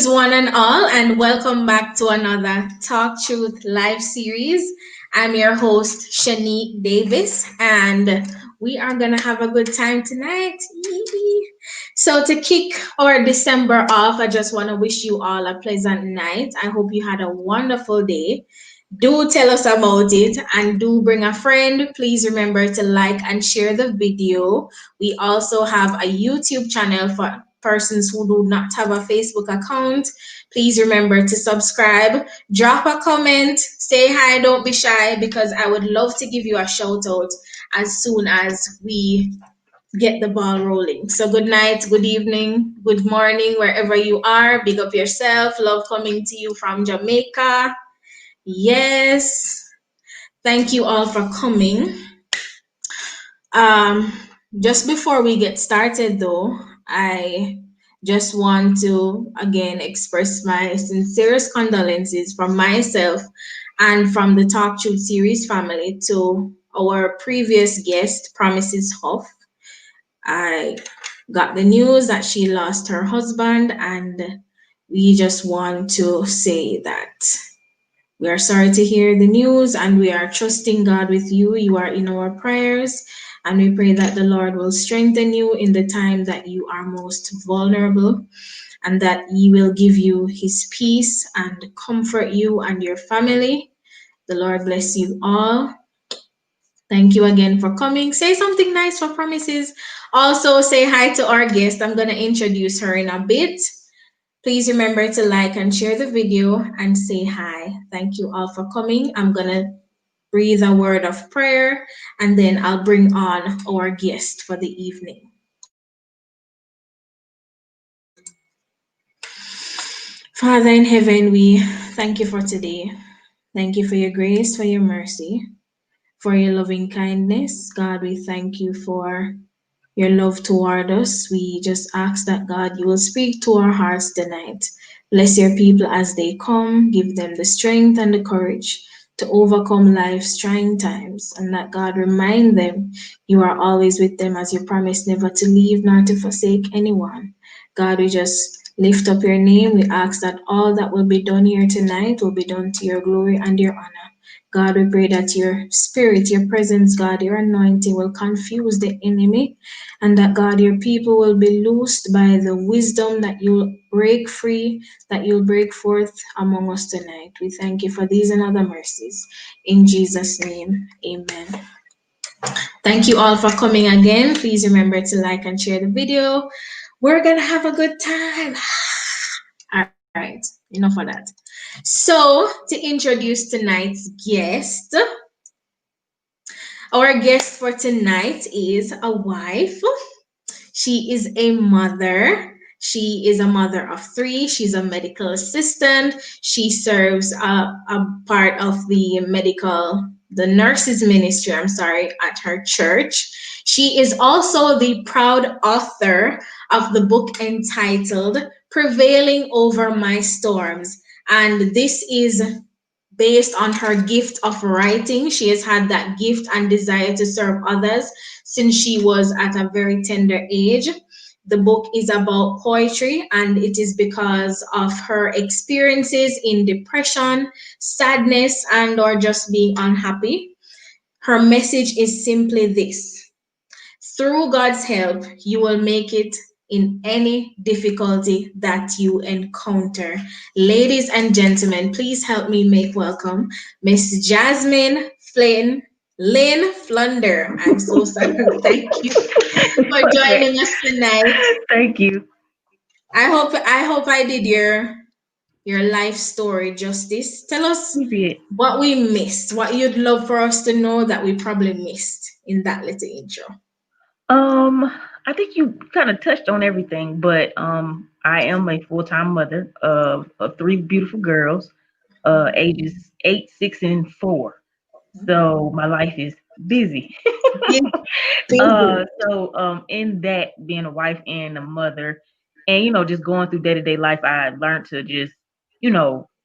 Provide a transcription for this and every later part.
Greetings, one and all, and welcome back to another Talk Truth Live Series. I'm your host, Shanique Davis, and we are going to have a good time tonight. So, to kick our December off, I just want to wish you all a pleasant night. I hope you had a wonderful day. Do tell us about it and do bring a friend. Please remember to like and share the video. We also have a YouTube channel for persons who do not have a Facebook account. Please remember to subscribe, drop a comment, say hi, don't be shy, because I would love to give you a shout out as soon as we get the ball rolling. So good night, good evening, good morning, wherever you are. Big up yourself. Love coming to you from Jamaica. Yes. Thank you all for coming. Um, just before we get started though, I just want to again express my sincerest condolences from myself and from the Talk Truth Series family to our previous guest, Promises Huff. I got the news that she lost her husband, and we just want to say that we are sorry to hear the news, and we are trusting God with you. You are in our prayers, and we pray that the Lord will strengthen you in the time that you are most vulnerable, and that He will give you His peace and comfort you and your family. The Lord bless you all. Thank you again for coming. Say something nice for Promises. Also, say hi to our guest. I'm going to introduce her in a bit. Please remember to like and share the video and say hi. Thank you all for coming. I'm going to breathe a word of prayer, and then I'll bring on our guest for the evening. Father in heaven, we thank you for today. Thank you for your grace, for your mercy, for your loving kindness. God, we thank you for your love toward us. We just ask that, God, you will speak to our hearts tonight. Bless your people as they come. Give them the strength and the courage to overcome life's trying times. And that, God, remind them you are always with them, as you promised never to leave nor to forsake anyone. God, we just lift up your name. We ask that all that will be done here tonight will be done to your glory and your honor. God, we pray that your spirit, your presence, God, your anointing will confuse the enemy, and that, God, your people will be loosed by the wisdom that you'll break free, that you'll break forth among us tonight. We thank you for these and other mercies. In Jesus' name, amen. Thank you all for coming again. Please remember to like and share the video. We're going to have a good time. All right, enough of that. So, to introduce tonight's guest, our guest for tonight is a wife. She is a mother. She is a mother of three. She's a medical assistant. She serves a part of the nurses ministry, at her church. She is also the proud author of the book entitled Prevailing Over My Storms. And this is based on her gift of writing. She has had that gift and desire to serve others since she was at a very tender age. The book is about poetry, and it is because of her experiences in depression, sadness, and or just being unhappy. Her message is simply this: through God's help, you will make it in any difficulty that you encounter. Ladies and gentlemen, please help me make welcome Miss Jasmine Lynne Flunder. I'm so sorry. Thank you for joining us tonight. Thank you. I hope I did your life story justice. Tell us what we missed, what you'd love for us to know that we probably missed in that little intro. I think you kind of touched on everything, but I am a full-time mother of three beautiful girls, ages 8, 6, and 4. So my life is busy. In that, being a wife and a mother, and just going through day-to-day life, I learned to just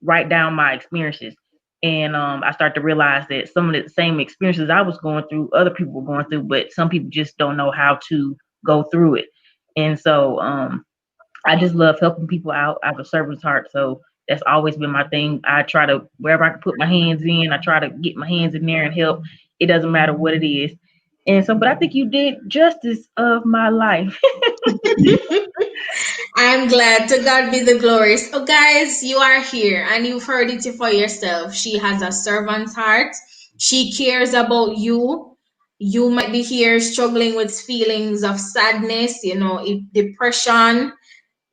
write down my experiences. And I started to realize that some of the same experiences I was going through, other people were going through, but some people just don't know how to go through it. And so I just love helping people out. I have a servant's heart, so that's always been my thing. I try to wherever I can put my hands in, I try to get my hands in there and help. It doesn't matter what it is. And so, but I think you did justice of my life. I'm glad. To God be the glory. So, guys, you are here and you've heard it for yourself. She has a servant's heart. She cares about you. You might be here struggling with feelings of sadness, depression,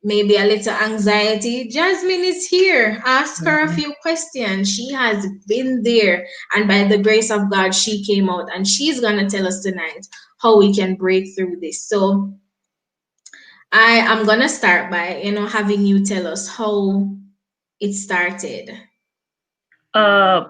maybe a little anxiety. Jasmine is here. Ask her a Mhm. few questions. She has been there, and by the grace of God, she came out, and she's gonna tell us tonight how we can break through this. So I am gonna start by having you tell us how it started. Uh,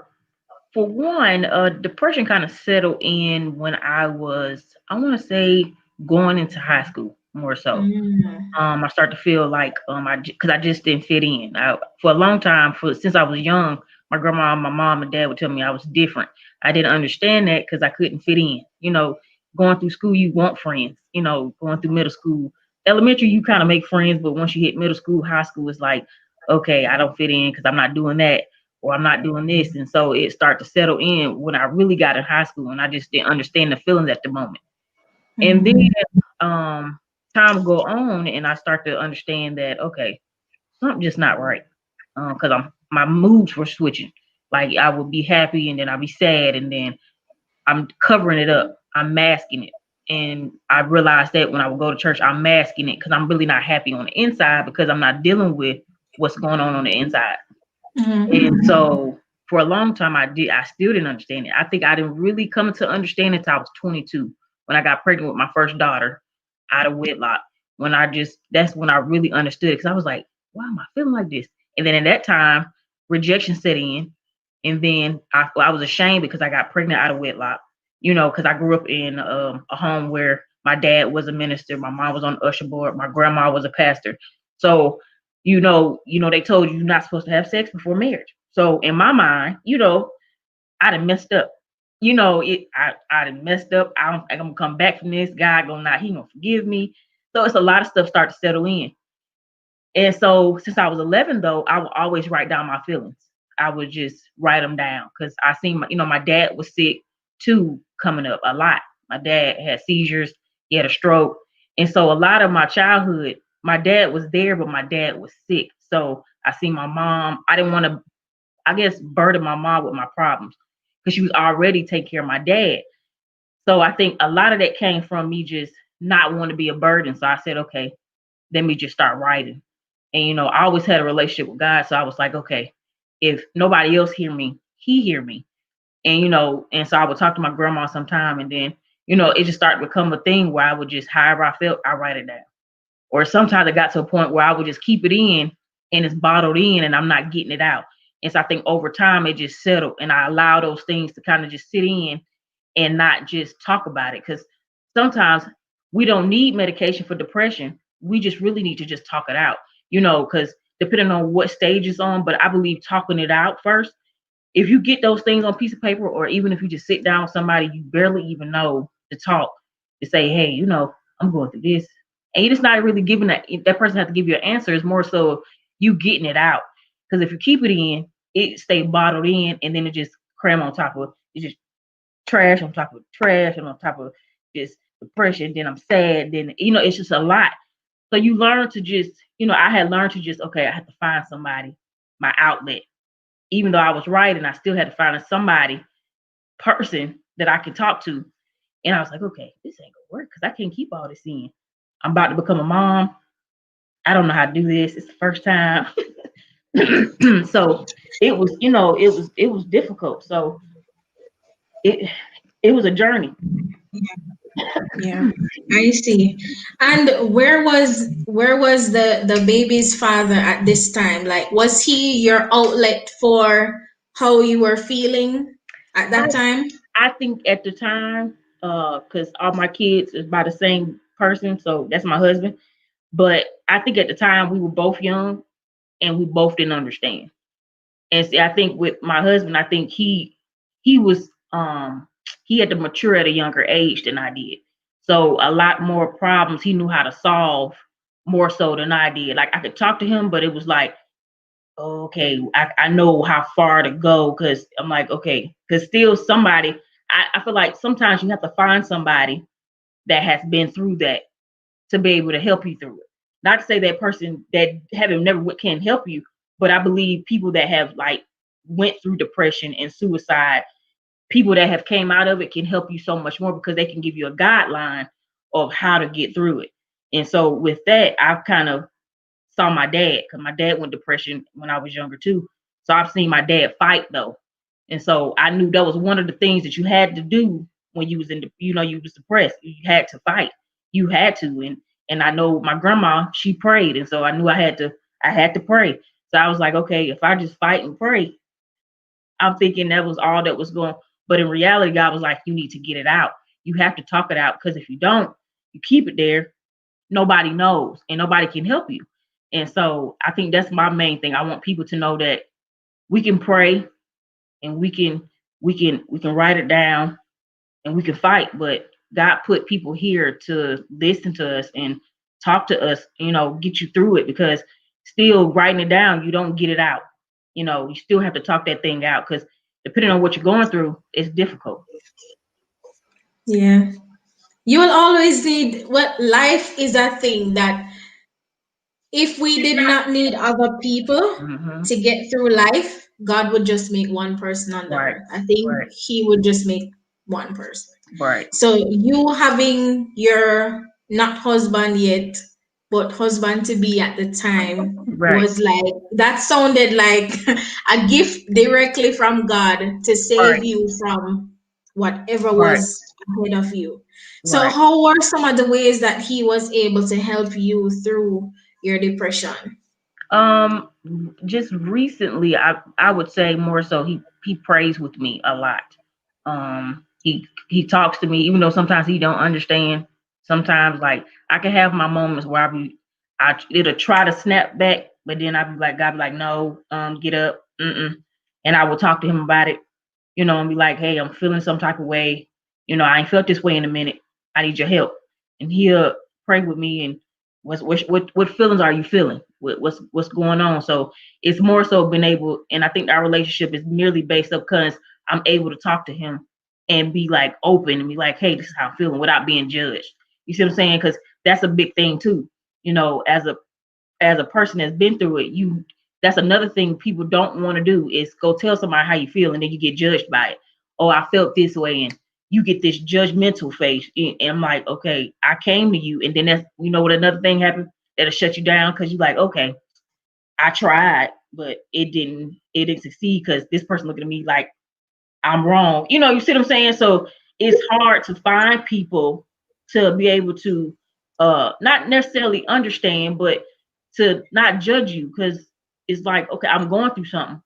for one, depression kind of settled in when I was, I want to say, going into high school more so. Mm. I start to feel like because I just didn't fit in. For a long time, for since I was young, my grandma, my mom, and dad would tell me I was different. I didn't understand that because I couldn't fit in. Going through school, you want friends. Going through middle school, elementary, you kind of make friends, but once you hit middle school, high school, it's like, okay, I don't fit in because I'm not doing that or I'm not doing this, and so it started to settle in when I really got in high school, and I just didn't understand the feelings at the moment. And then Mm. um time go on and I start to understand that okay, something just not right. Because I'm my moods were switching. Like I would be happy and then I'd be sad and then I'm covering it up. I'm masking it. And I realized that when I would go to church, I'm masking it because I'm really not happy on the inside because I'm not dealing with what's going on the inside. Mm. And so for a long time, I still didn't understand it. I think I didn't really come to understand it until I was 22 when I got pregnant with my first daughter out of wedlock. That's when I really understood it because I was like, why am I feeling like this? And then at that time, rejection set in. And then I was ashamed because I got pregnant out of wedlock, because I grew up in a home where my dad was a minister, my mom was on the usher board, my grandma was a pastor. So they told you you're not supposed to have sex before marriage. So in my mind, I done messed up. I done messed up. I don't think I'm gonna come back from this. God gonna not, he gonna forgive me. So it's a lot of stuff start to settle in. And so since I was 11 though, I would always write down my feelings. I would just write them down because I seen my dad was sick too coming up a lot. My dad had seizures, he had a stroke. And so a lot of my childhood, my dad was there, but my dad was sick. So I seen my mom. I didn't want to, I guess, burden my mom with my problems because she was already taking care of my dad. So I think a lot of that came from me just not wanting to be a burden. So I said, okay, let me just start writing. And I always had a relationship with God, so I was like, okay, if nobody else hear me, He hear me. And and so I would talk to my grandma sometime, and then it just started to become a thing where I would just however I felt, I write it down. Or sometimes it got to a point where I would just keep it in, and it's bottled in, and I'm not getting it out. And so I think over time it just settled, and I allow those things to kind of just sit in and not just talk about it. Because sometimes we don't need medication for depression. We just really need to just talk it out, because depending on what stage it's on, but I believe talking it out first. If you get those things on a piece of paper, or even if you just sit down with somebody you barely even know to talk, to say, hey, I'm going through this. And you're just not really giving that person has to give you an answer. It's more so you getting it out. Because if you keep it in, it stay bottled in and then it just cram on top of it. Just trash on top of trash and on top of just depression. Then I'm sad. Then it's just a lot. So you learn to just, I had learned to just, okay, I have to find somebody, my outlet. Even though I was writing, I still had to find somebody, person that I could talk to. And I was like, okay, this ain't gonna work because I can't keep all this in. I'm about to become a mom. I don't know how to do this. It's the first time. So it was, it was difficult. So it it was a journey. Yeah, I see. And where was the baby's father at this time? Like, was he your outlet for how you were feeling at I that time? I think at the time, because all my kids is by the same person, so that's my husband. But I think at the time we were both young and we both didn't understand. And see, I think with my husband, I think he was he had to mature at a younger age than I did. So a lot more problems he knew how to solve more so than I did. Like I could talk to him, but it was like, okay, I know how far to go, because I'm like, okay, because still somebody, I feel like sometimes you have to find somebody that has been through that to be able to help you through it. Not to say that person that haven't never can help you, but I believe people that have like went through depression and suicide, people that have came out of it can help you so much more, because they can give you a guideline of how to get through it. And so with that, I've kind of saw my dad, because my dad went depression when I was younger too. So I've seen my dad fight though. And so I knew that was one of the things that you had to do when you was in the, you was depressed. You had to fight. You had to. And I know my grandma, she prayed. And so I knew I had to pray. So I was like, okay, if I just fight and pray, I'm thinking that was all that was going. But in reality, God was like, you need to get it out. You have to talk it out, because if you don't, you keep it there, nobody knows and nobody can help you. And so I think that's my main thing. I want people to know that we can pray, and we can write it down, and we can fight, but God put people here to listen to us and talk to us, get you through it, because still writing it down, you don't get it out. You still have to talk that thing out, because depending on what you're going through, it's difficult. Yeah. You will always need what life is a thing that if we did not need other people Mm-hmm. to get through life, God would just make one person on the Right, earth. I think right, He would just make one person. right, So you having your not husband yet, but husband to be at the time right, was like that sounded like a gift directly from God to save right, you from whatever right, was ahead of you. So right. how were some of the ways that he was able to help you through your depression? Um, just recently, I would say more so he prays with me a lot. He talks to me, even though sometimes he don't understand. Sometimes like I can have my moments where it'll try to snap back, but then I'd be like, God be like, no, get up, and I will talk to him about it, and be like, hey, I'm feeling some type of way, I ain't felt this way in a minute. I need your help, and he'll pray with me and what feelings are you feeling? What's going on? So it's more so been able, and I think our relationship is merely based up because I'm able to talk to him and be like open and be like, hey, this is how I'm feeling without being judged. You see what I'm saying? Because that's a big thing too. As a person that's been through it, that's another thing people don't want to do is go tell somebody how you feel and then you get judged by it. Oh, I felt this way, and you get this judgmental face. And I'm like, okay, I came to you, and then that's what another thing happened that'll shut you down because you're like, okay, I tried, but it didn't succeed because this person looking at me like I'm wrong. You see what I'm saying? So it's hard to find people to be able to not necessarily understand, but to not judge you, because it's like, okay, I'm going through something.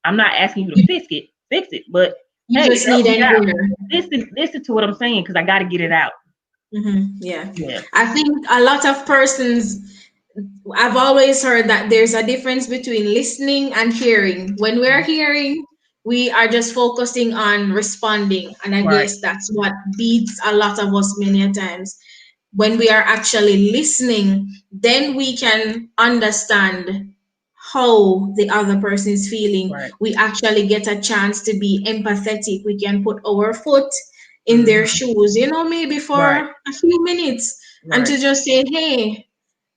I'm not asking you to fix it, but You hey, just help need me an out. ear. Listen to what I'm saying, because I got to get it out. Yeah. Yeah. I think a lot of persons, I've always heard that there's a difference between listening and hearing. When we're hearing, we are just focusing on responding. And I Right. guess that's what beats a lot of us many a times. When we are actually listening, then we can understand how the other person is feeling. Right. We actually get a chance to be empathetic. We can put our foot in their Hmm. shoes, maybe for Right. a few minutes, and Right. to just say, hey,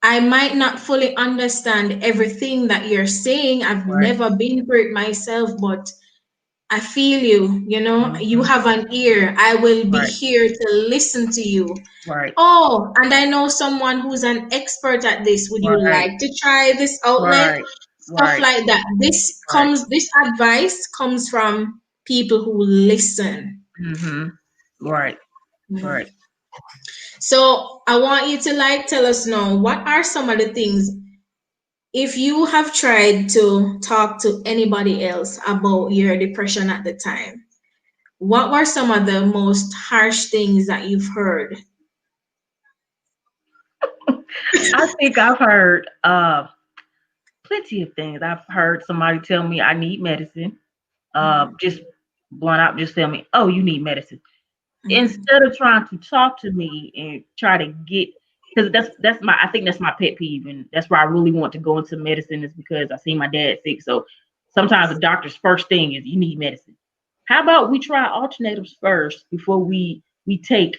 I might not fully understand everything that you're saying. I've Right. never been through it myself, but I feel you. You Hmm. have an ear. I will be Right. here to listen to you. Right. Oh, and I know someone who's an expert at this. Would you Right. like to try this outlet? Right. Stuff Right. like that. Right. This advice comes from people who listen. Hmm. Right. Mhm. Right. So I want you to tell us now, what are some of the things, if you have tried to talk to anybody else about your depression at the time, what were some of the most harsh things that you've heard? I think I've heard plenty of things. I've heard somebody tell me I need medicine. Just blunt out, just tell me, oh, you need medicine. Mhm. Instead of trying to talk to me and try to get because that's my I think that's my pet peeve, and that's why I really want to go into medicine is because I see my dad sick. So sometimes the doctor's first thing is you need medicine. How about we try alternatives first before we take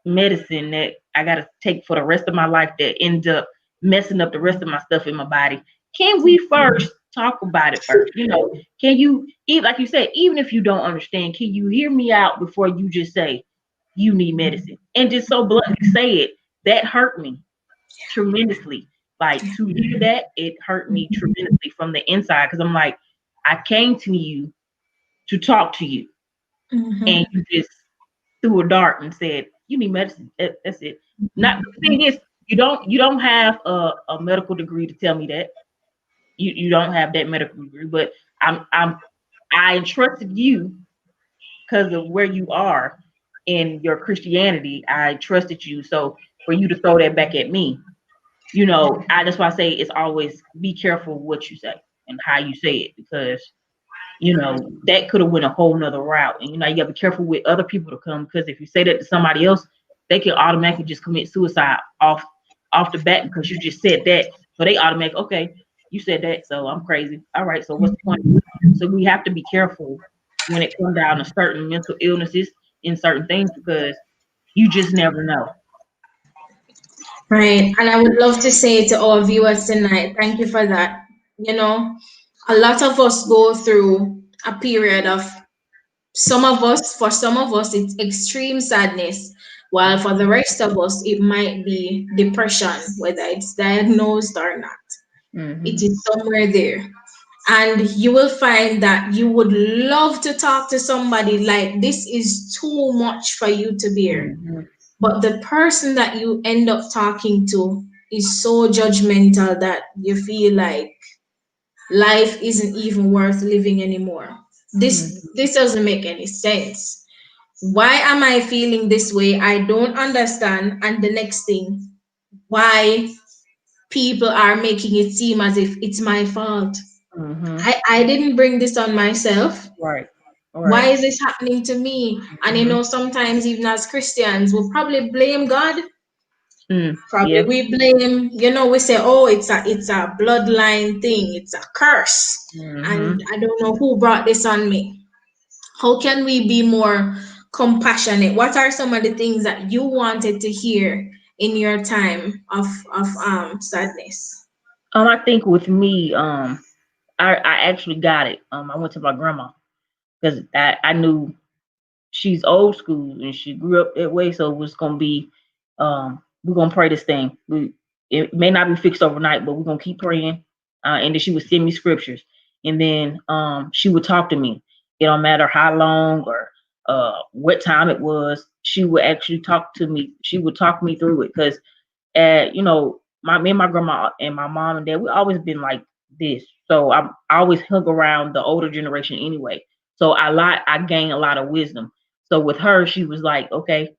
medicine that I gotta take for the rest of my life that ends up messing up the rest of my stuff in my body? Can we first talk about it first? Can you even like you said, even if you don't understand, can you hear me out before you just say you need medicine? And just so bluntly say it, that hurt me tremendously. Like to hear that, it hurt me tremendously from the inside because I'm like, I came to you to talk to you, and Mm-hmm. you just threw a dart and said, "You need medicine." That's it. Not the thing is, you don't have a medical degree to tell me that. You don't have that medical degree, but I entrusted you because of where you are in your Christianity. I trusted you, so for you to throw that back at me, I that's why I say it's always be careful what you say and how you say it because that could have went a whole nother route. And you gotta be careful with other people to come because if you say that to somebody else, they can automatically just commit suicide off the bat because you just said that. So they automatically, okay, you said that, so I'm crazy. All right, so what's the point? So we have to be careful when it comes down to certain mental illnesses in certain things because you just never know. Right. And I would love to say to our viewers tonight, thank you for that. You know, a lot of us go through a period of for some of us, it's extreme sadness, while for the rest of us, it might be depression, whether it's diagnosed or not. It Mm-hmm. is somewhere there. And you will find that you would love to talk to somebody like this is too much for you to bear. Mm-hmm. But the person that you end up talking to is so judgmental that you feel like life isn't even worth living anymore. This doesn't make any sense. Why am I feeling this way? I don't understand. And the next thing, why people are making it seem as if it's my fault. Mm-hmm. I didn't bring this on myself. Right. All Why right. is this happening to me? And Mm-hmm. sometimes even as Christians, we'll probably blame God. Probably Yeah. we blame, we say, oh, it's a bloodline thing, it's a curse. And Mm-hmm. I don't know who brought this on me. How can we be more compassionate? What are some of the things that you wanted to hear in your time of sadness? I think with me, I actually got it. I went to my grandma because I knew she's old school and she grew up that way, so it was gonna be, we're gonna pray this thing. It may not be fixed overnight, but we're gonna keep praying. And then she would send me scriptures, and then she would talk to me. It don't matter how long or what time it was. She would actually talk to me. She would talk me through it because my me and my grandma and my mom and dad, we always been like this. So I always hung around the older generation anyway. So I gained a lot of wisdom. So with her, she was like, okay,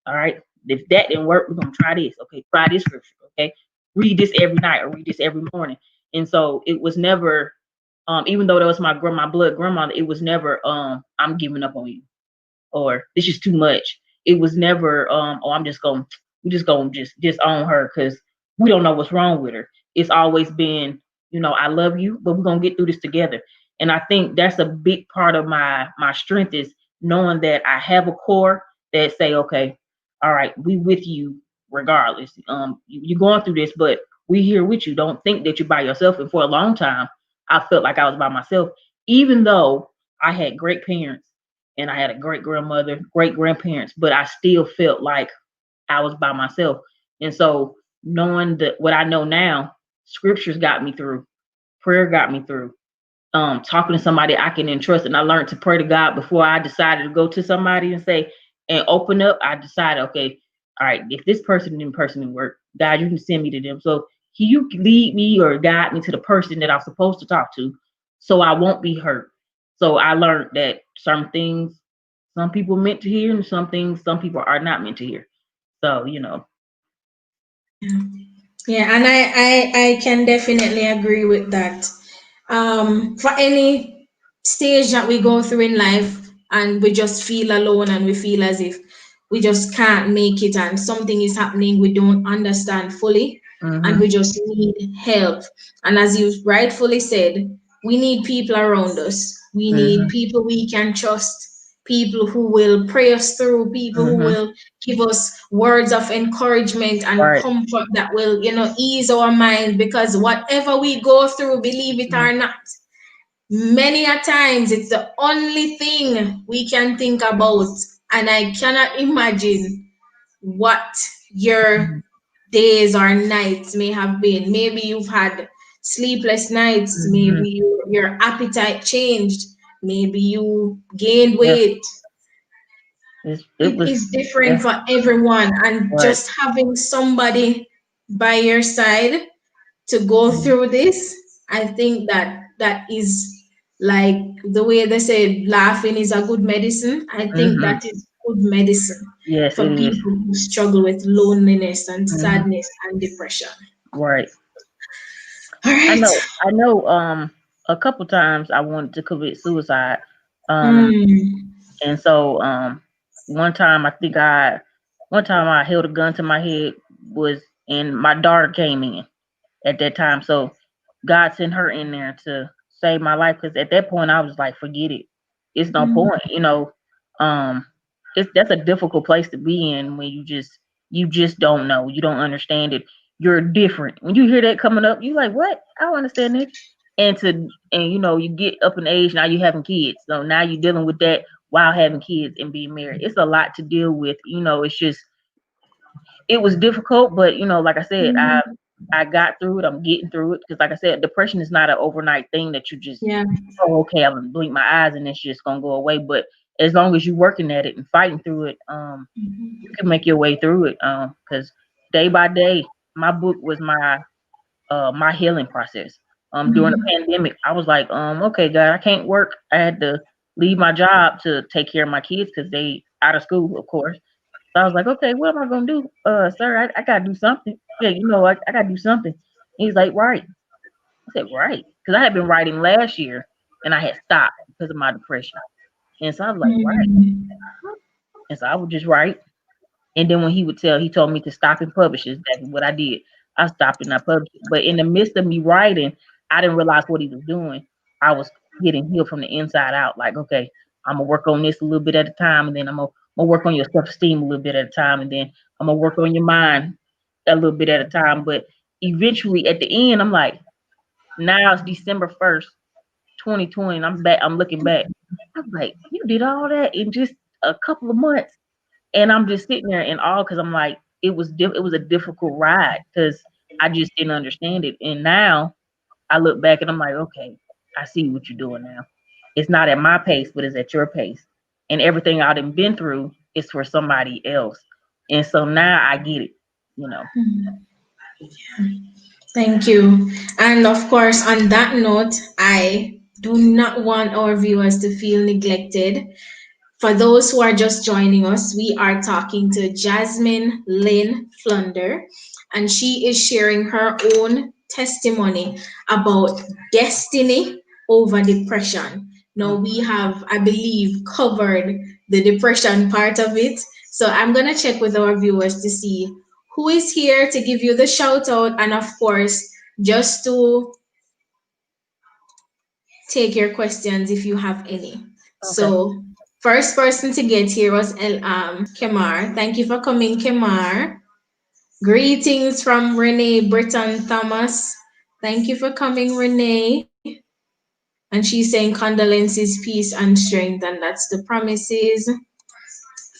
all right, if that didn't work, we're gonna try this. Okay, try this scripture. Okay, read this every night or read this every morning. And so it was never, even though that was my blood grandmother, it was never I'm giving up on you or this is too much. It was never oh we just gonna just own her because we don't know what's wrong with her. It's always been, I love you, but we're gonna get through this together. And I think that's a big part of my strength is knowing that I have a core that say, okay, all right, we with you regardless. You're going through this, but we here with you. Don't think that you're by yourself. And for a long time, I felt like I was by myself, even though I had great parents and I had a great grandmother, great grandparents, but I still felt like I was by myself. And so knowing that what I know now, scriptures got me through, prayer got me through. Talking to somebody I can entrust, and I learned to pray to God before I decided to go to somebody and say and open up. I decided, okay, all right, if this person didn't work, God, you can send me to them. So you lead me or guide me to the person that I'm supposed to talk to, so I won't be hurt. So I learned that some things some people are meant to hear, and some things some people are not meant to hear. So Yeah, and I can definitely agree with that. For any stage that we go through in life and we just feel alone and we feel as if we just can't make it, and something is happening we don't understand fully, and Mm-hmm. we just need help. And as you rightfully said, we need people around us. We need Mm-hmm. people we can trust, people who will pray us through, people who Mm-hmm. will give us words of encouragement and Right. comfort that will, ease our mind. Because whatever we go through, believe it Mm-hmm. or not, many a times it's the only thing we can think about. And I cannot imagine what your days or nights may have been. Maybe you've had sleepless nights, Mm-hmm. maybe your appetite changed, maybe you gained Yeah. weight. It It was. is different Yeah. for everyone, and Right. just having somebody by your side to go Mm-hmm. through this, I think that is, like the way they say laughing is a good medicine. I think Mm-hmm. that is good medicine Yes, for it is. people who struggle with loneliness and Mm-hmm. sadness and depression. Right. All I right. know. I know. A couple times I wanted to commit suicide. Um, Mm, and so one time one time I held a gun to my head was, and my daughter came in at that time. So God sent her in there to save my life, because at that point I was like, forget it. It's no mm, point, you know. Um, it's That's a difficult place to be in when you just don't know. You don't understand it. You're different. When you hear that coming up, you like, what? I don't understand this. And you know, you get up in age, now you having kids. So now you're dealing with that while having kids and being married. It's a lot to deal with. You know, it was difficult, but you know, like I said, mm, I got through it. I'm getting through it, because, like I said, depression is not an overnight thing that you just, yeah. oh, okay, I'm gonna blink my eyes and it's just gonna go away. But as long as you're working at it and fighting through it, you can make your way through it. Because day by day, my book was my healing process. During the Mhm, pandemic, I was like, okay, God, I can't work. I had to leave my job to take care of my kids because they out of school, of course. So I was like, okay, what am I gonna do? Sir, I gotta do something. Yeah, you know, I gotta do something. He's like, right. I said, right. Because I had been writing last year and I had stopped because of my depression. And so I was like, right. mm, And so I would just write. And then when he told me to stop and publish. Is exactly what I did. I stopped and I published it. But in the midst of me writing, I didn't realize what he was doing. I was getting healed from the inside out. Like, okay, I'm gonna work on this a little bit at a time, and then I'm gonna work on your self-esteem a little bit at a time, and then I'm gonna work on your mind a little bit at a time. But eventually, at the end, I'm like, now it's December 1st, 2020, and I'm back. I'm looking back. I'm like, you did all that in just a couple of months. And I'm just sitting there in awe, because I'm like, it was a difficult ride because I just didn't understand it. And now I look back and I'm like, okay, I see what you're doing now. It's not at my pace, but it's at your pace. And everything I've been through is for somebody else. And so now I get it, you know. mm. Thank you. And of course, on that note, I do not want our viewers to feel neglected. For those who are just joining us, we are talking to Jasmine Lynne Flunder, and she is sharing her own testimony about destiny over depression. Now, Mm. we have, I believe, covered the depression part of it. So I'm going to check with our viewers to see who is here to give you the shout out, and of course, just to take your questions if you have any. Okay. So, first person to get here was Kemar. Thank you for coming, Kemar. Greetings from Renee Britton Thomas. Thank you for coming, Renee. And she's saying condolences, peace, and strength, and that's the promises.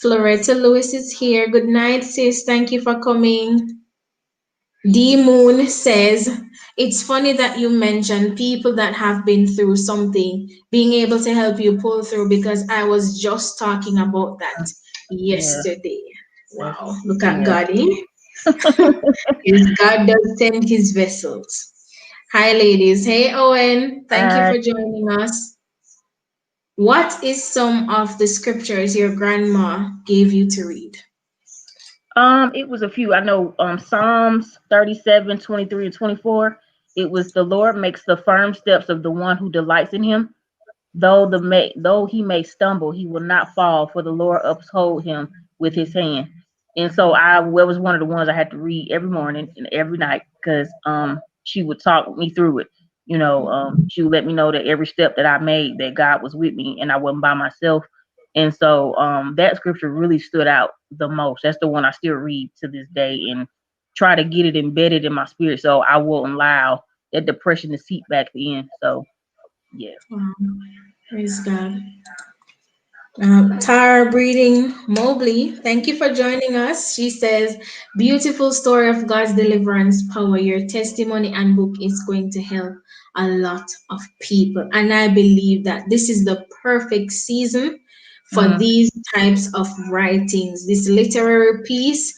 Floretta Lewis is here. Good night, sis. Thank you for coming. D Moon says, it's funny that you mentioned people that have been through something being able to help you pull through, because I was just talking about that Yeah. yesterday. That's, Wow, look at yeah. God, eh? His God does send his vessels. Hi, ladies. Hey, Owen. Thank you Uh, for joining us. What is some of the scriptures your grandma gave you to read? it was a few. I know Psalms 37:23 and 24. It was, the Lord makes the firm steps of the one who delights in him. Though he may stumble, he will not fall, for the Lord uphold him with his hand. And so I was one of the ones I had to read every morning and every night because she would talk me through it. She would let me know that every step that I made that God was with me and I wasn't by myself. And so that scripture really stood out the most. That's the one I still read to this day and try to get it embedded in my spirit so I won't allow that depression to seep back in. So yeah. Wow. Praise God. Tara Breeding Mobley, thank you for joining us. She says, beautiful story of God's deliverance power. Your testimony and book is going to help a lot of people. And I believe that this is the perfect season for Mm-hmm. these types of writings. This literary piece,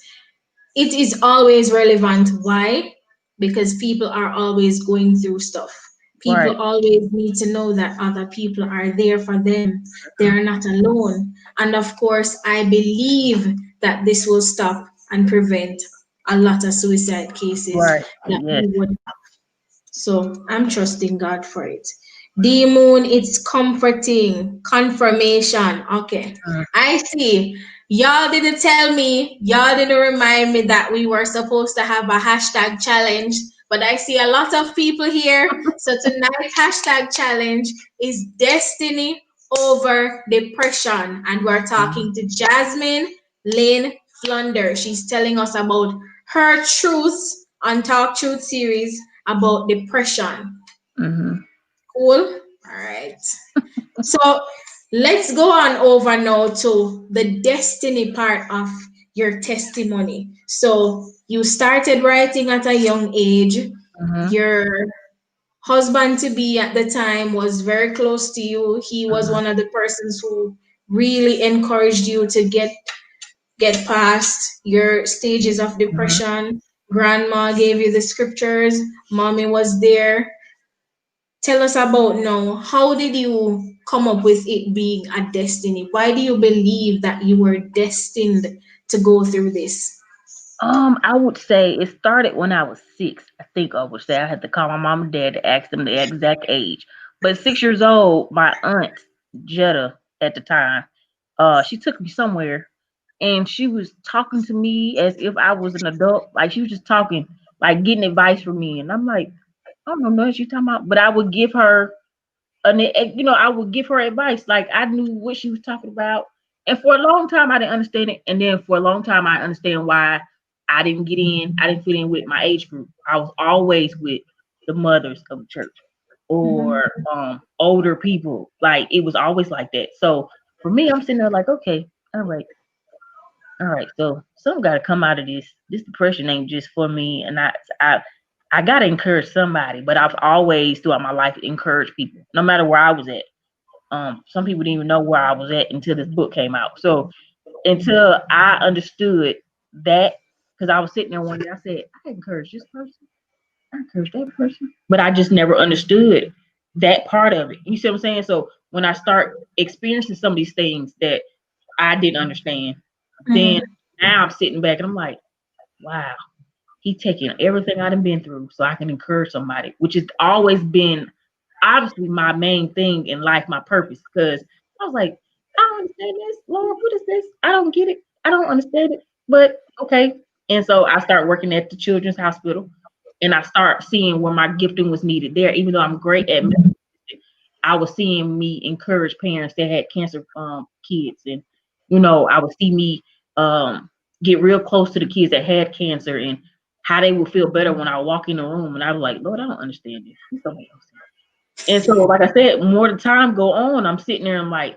it is always relevant. Why? Because people are always going through stuff. People Right. always need to know that other people are there for them. They Mm-hmm. are not alone. And of course, I believe that this will stop and prevent a lot of suicide cases Right. that Yes. we would. So I'm trusting God for it. The moon, it's comforting. Confirmation. Okay. Mm-hmm. I see. Y'all didn't tell me, y'all didn't remind me that we were supposed to have a hashtag challenge, but I see a lot of people here. So tonight's hashtag challenge is destiny over depression. And we're talking to Jasmine Lynne Flunder. She's telling us about her truths on TalkTruth Series about depression. Mm-hmm. Cool. All right. So let's go on over now to the destiny part of your testimony. So you started writing at a young age. Mm-hmm. Your husband to be at the time was very close to you. He was one of the persons who really encouraged you to get past your stages of Mm-hmm. depression. Grandma gave you the scriptures. Mommy was there. Tell us about now. How did you come up with it being a destiny? Why do you believe that you were destined to go through this? I would say it started when I was 6. I think I would say I had to call my mom and dad to ask them the exact age. But 6 years old, my aunt Jetta at the time, she took me somewhere, and she was talking to me as if I was an adult. Like she was just talking, like getting advice from me, and I'm like, I don't know what you talking about, but I would give her I would give her advice. Like I knew what she was talking about. And for a long time I didn't understand it. And then for a long time I understand why I didn't get in. I didn't fit in with my age group. I was always with the mothers of the church Mhm. or older people. Like it was always like that. So for me, I'm sitting there like, okay, all right, all right. So some got to come out of this. This depression ain't just for me, and I gotta encourage somebody. But I've always throughout my life encouraged people, no matter where I was at. Some people didn't even know where I was at until this book came out. So until I understood that, because I was sitting there one day, I said, I encourage this person, I encourage that person, but I just never understood that part of it. You see what I'm saying? So when I start experiencing some of these things that I didn't understand, then Mhm. now I'm sitting back and I'm like, wow, he taking everything I've been through so I can encourage somebody, which has always been obviously my main thing in life, my purpose. Because I was like, I don't understand this, Lord. What is this? I don't get it. I don't understand it. But okay. And so I start working at the children's hospital, and I start seeing where my gifting was needed there. Even though I'm great at I was seeing me encourage parents that had cancer kids, and I would see me um get real close to the kids that had cancer and how they would feel better when I walk in the room. And I was like, Lord, I don't understand this. This somebody else. And so, like I said, more the time go on, I'm sitting there and I'm like,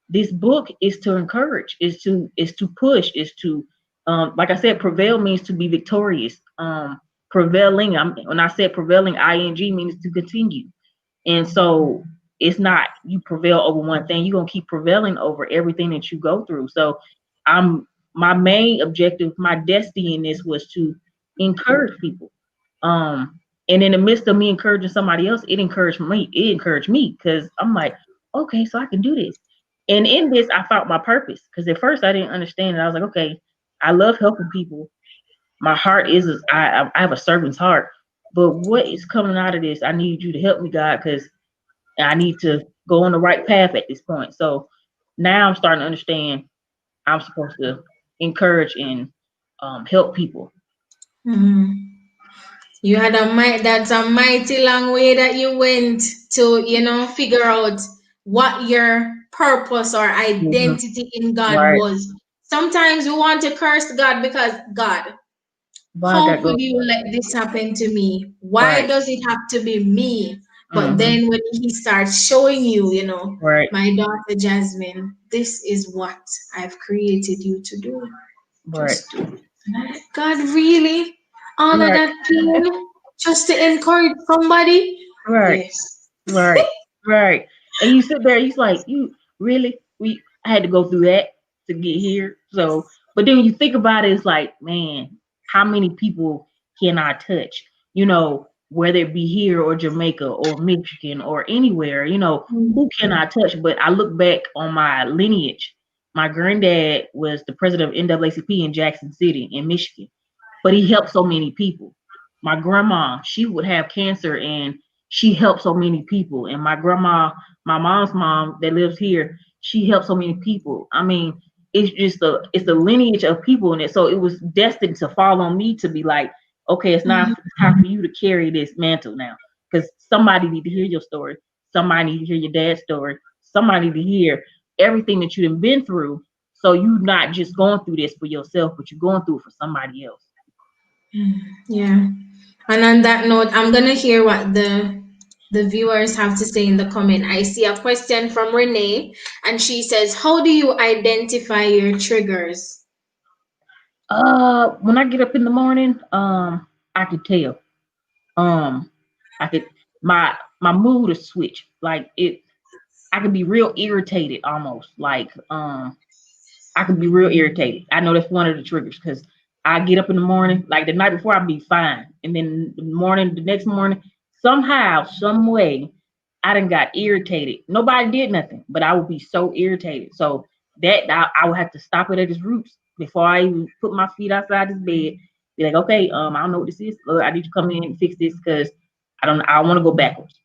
this book is to encourage, is to push, is to like I said, prevail means to be victorious. Prevailing, when I said prevailing, ing means to continue. And so it's not you prevail over one thing, you're gonna keep prevailing over everything that you go through. So I'm my main objective, my destiny in this was to encourage people. And in the midst of me encouraging somebody else, it encouraged me because I'm like, okay, so I can do this. And in this, I found my purpose. Because at first I didn't understand it. I was like, okay, I love helping people. My heart I have a servant's heart. But what is coming out of this? I need you to help me, God, because I need to go on the right path at this point. So now I'm starting to understand I'm supposed to. encourage and help people. Mhm. You had that's a mighty long way that you went to, figure out what your purpose or Mhm. identity in God Right. was. Sometimes we want to curse God because God, Why I how got could go? you let this happen to me? Why Right. does it have to be me? But Mm-hmm. then when he starts showing you, Right. my daughter Jasmine, this is what I've created you to do. Right. Just do it. And I'm like, God, really? All of Right. that pain just to encourage somebody? Right. Yes. Right. Right. And you sit there, he's like, you really? I had to go through that to get here. So, but then when you think about it, it's like, man, how many people can I touch? Whether it be here or Jamaica or Michigan or anywhere, who can I touch? But I look back on my lineage. My granddad was the president of NAACP in Jackson City in Michigan, but he helped so many people. My grandma, she would have cancer and she helped so many people. And my grandma, my mom's mom that lives here, she helped so many people. I mean, it's the lineage of people in it. So it was destined to fall on me to be like, okay, it's not time for you to carry this mantle now. Because somebody need to hear your story. Somebody need to hear your dad's story. Somebody need to hear everything that you've been through. So you're not just going through this for yourself, but you're going through it for somebody else. Yeah. And on that note, I'm gonna hear what the viewers have to say in the comment. I see a question from Renee, and she says, "How do you identify your triggers?" When I get up in the morning, I could tell. Um, I could my mood is switch. Like I could be real irritated almost. Like I could be real irritated. I know that's one of the triggers because I get up in the morning, like the night before, I'd be fine, and then the next morning, somehow, some way, I done got irritated. Nobody did nothing, but I would be so irritated. So that I would have to stop it at its roots before I even put my feet outside this bed. Be like, okay, I don't know what this is. Lord, I need to come in and fix this because I want to go backwards.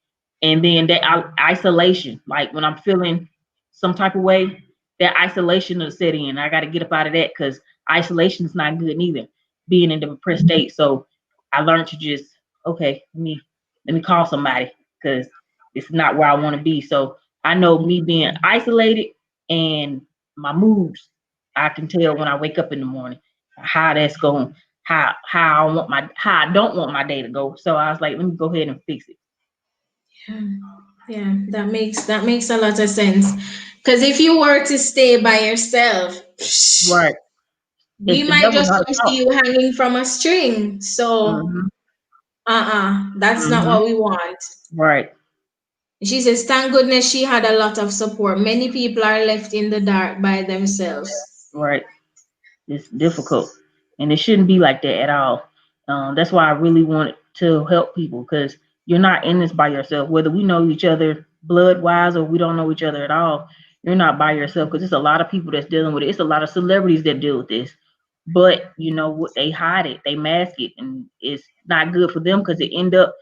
And then that isolation, like when I'm feeling some type of way, that isolation of the setting, and I got to get up out of that because isolation is not good neither. Being in the depressed state, so I learned to just okay, let me call somebody because it's not where I want to be. So I know me being isolated and my moods, I can tell when I wake up in the morning how that's going, how I don't want my day to go. So I was like, let me go ahead and fix it. Yeah, yeah, that makes a lot of sense. Because if you were to stay by yourself, Right. we It's the might devil just not come see talk. you hanging from a string. So, Mm-hmm. that's not Mm-hmm. what we want. Right. She says, thank goodness she had a lot of support. Many people are left in the dark by themselves. Right. It's difficult, and it shouldn't be like that at all. That's why I really want to help people because you're not in this by yourself. Whether we know each other blood wise or we don't know each other at all, you're not by yourself because there's a lot of people that's dealing with it. It's a lot of celebrities that deal with this, but you know what? They hide it, they mask it, and it's not good for them because it end up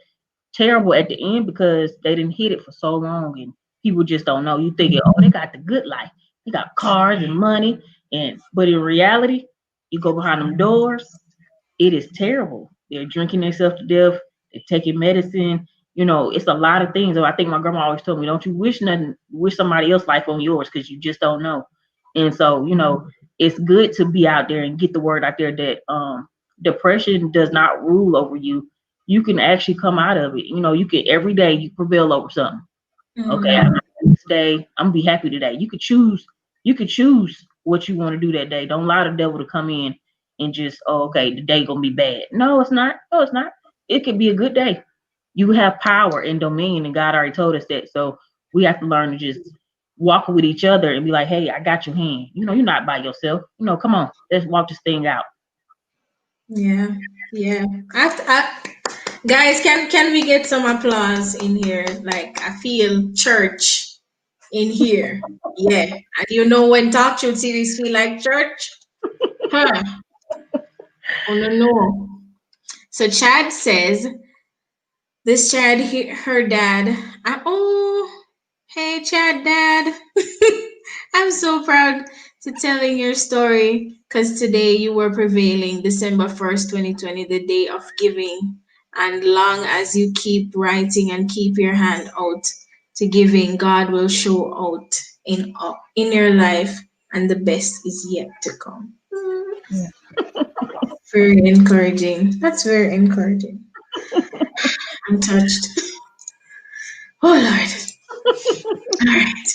terrible at the end because they didn't hit it for so long and people just don't know. You thinking, oh, they got the good life. They got cars and money. But in reality, you go behind them doors, it is terrible. They're drinking themselves to death, they're taking medicine. It's a lot of things. So I think my grandma always told me, don't you wish somebody else's life on yours because you just don't know. And so, it's good to be out there and get the word out there that depression does not rule over you. You can actually come out of it. You can every day you prevail over something. Okay, Mm, this day I'm gonna be happy today. You could choose what you want to do that day. Don't allow the devil to come in and just, oh, okay, the day gonna be bad. No, it's not. No, it's not. It could be a good day. You have power and dominion, and God already told us that. So we have to learn to just walk with each other and be like, hey, I got your hand. You're not by yourself. Come on, let's walk this thing out. yeah, yeah. Guys, can we get some applause in here? Like I feel church in here. Yeah. And when TalkTruth Series feel like church? Huh. Oh no no. So Chad says this Chad her dad. Oh, hey Chad dad. I'm so proud to telling your story because today you were prevailing December 1st, 2020, the day of giving. And long as you keep writing and keep your hand out to giving, God will show out in your life, and the best is yet to come. Yeah. Very encouraging. That's very encouraging. I'm touched. Oh Lord. All right.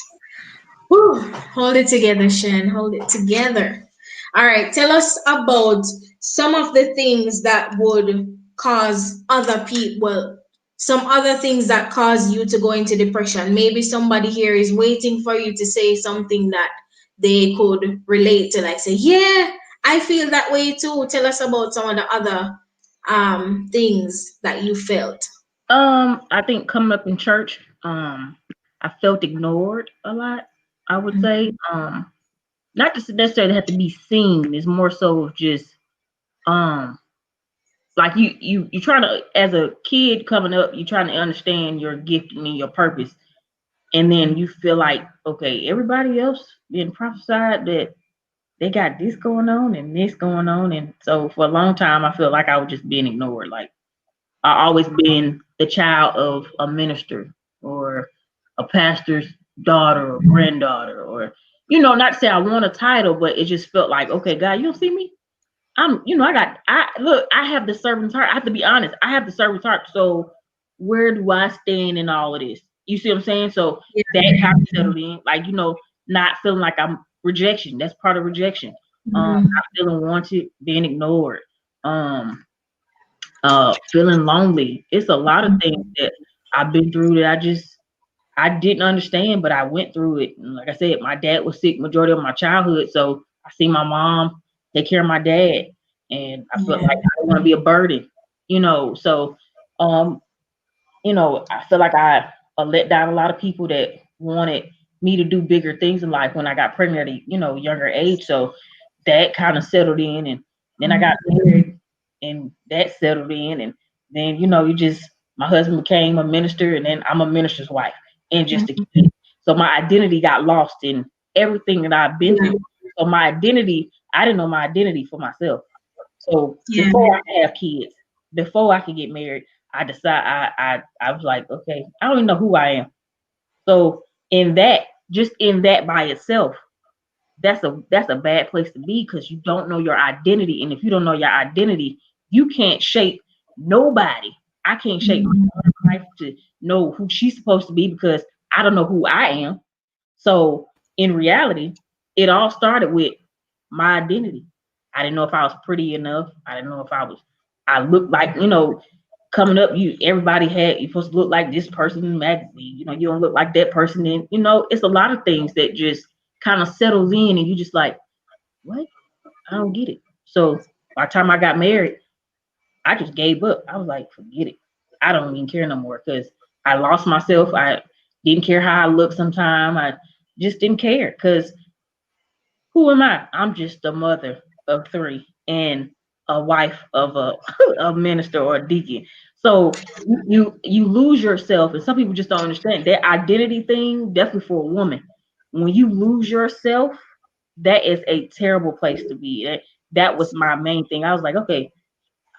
Whew. Hold it together, Shan. Hold it together. All right. Tell us about some of the things that would cause other people, well, some other things that cause you to go into depression. Maybe somebody here is waiting for you to say something that they could relate to, like say, yeah, I feel that way too. Tell us about some of the other things that you felt. I think coming up in church, I felt ignored a lot. I would say, not to necessarily have to be seen. It's more so of just, um, like you trying to, as a kid coming up, you trying to understand your gift and your purpose, and then you feel like, okay, everybody else being prophesied that they got this going on and this going on, and so for a long time, I felt like I was just being ignored. Like I always been the child of a minister or a pastor's daughter or granddaughter, or not to say I want a title, but it just felt like, okay, God, you don't see me. I have the servant's heart. I have to be honest. I have the servant's heart. So where do I stand in all of this? You see what I'm saying? So that kind of settled in, like, not feeling like I'm rejection. That's part of rejection. Mhm. Not feeling wanted, being ignored. Um, Feeling lonely. It's a lot of things that I've been through that I didn't understand, but I went through it. And like I said, my dad was sick majority of my childhood, so I seen my mom take care of my dad, and I felt like Yeah. I don't want to be a burden, So, um, I feel like I let down a lot of people that wanted me to do bigger things in life when I got pregnant at a younger age. So that kind of settled in, and then I got married, and that settled in, and then you just my husband became a minister, and then I'm a minister's wife, and just a kid. So my identity got lost in everything that I've been Yeah. through. So my identity, I didn't know my identity for myself. So Yeah. before I could have kids, before I could get married, I decided I was like, okay, I don't even know who I am. So in that, just in that by itself, that's a bad place to be, because you don't know your identity. And if you don't know your identity, you can't shape nobody. I can't shape my Mhm. life to know who she's supposed to be, because I don't know who I am. So in reality, it all started with my identity. I didn't know if I was pretty enough. I didn't know if I looked like, coming up, everybody had, you're supposed to look like this person in the magazine. You don't look like that person. And it's a lot of things that just kind of settles in, and you just like, what? I don't get it. So by the time I got married, I just gave up. I was like, forget it. I don't even care no more, because I lost myself. I didn't care how I looked sometime. I just didn't care, because who am I? I'm just a mother of three and a wife of a, a minister or a deacon. So you lose yourself, and some people just don't understand that identity thing. Definitely for a woman, when you lose yourself, that is a terrible place to be. That was my main thing. I was like, okay,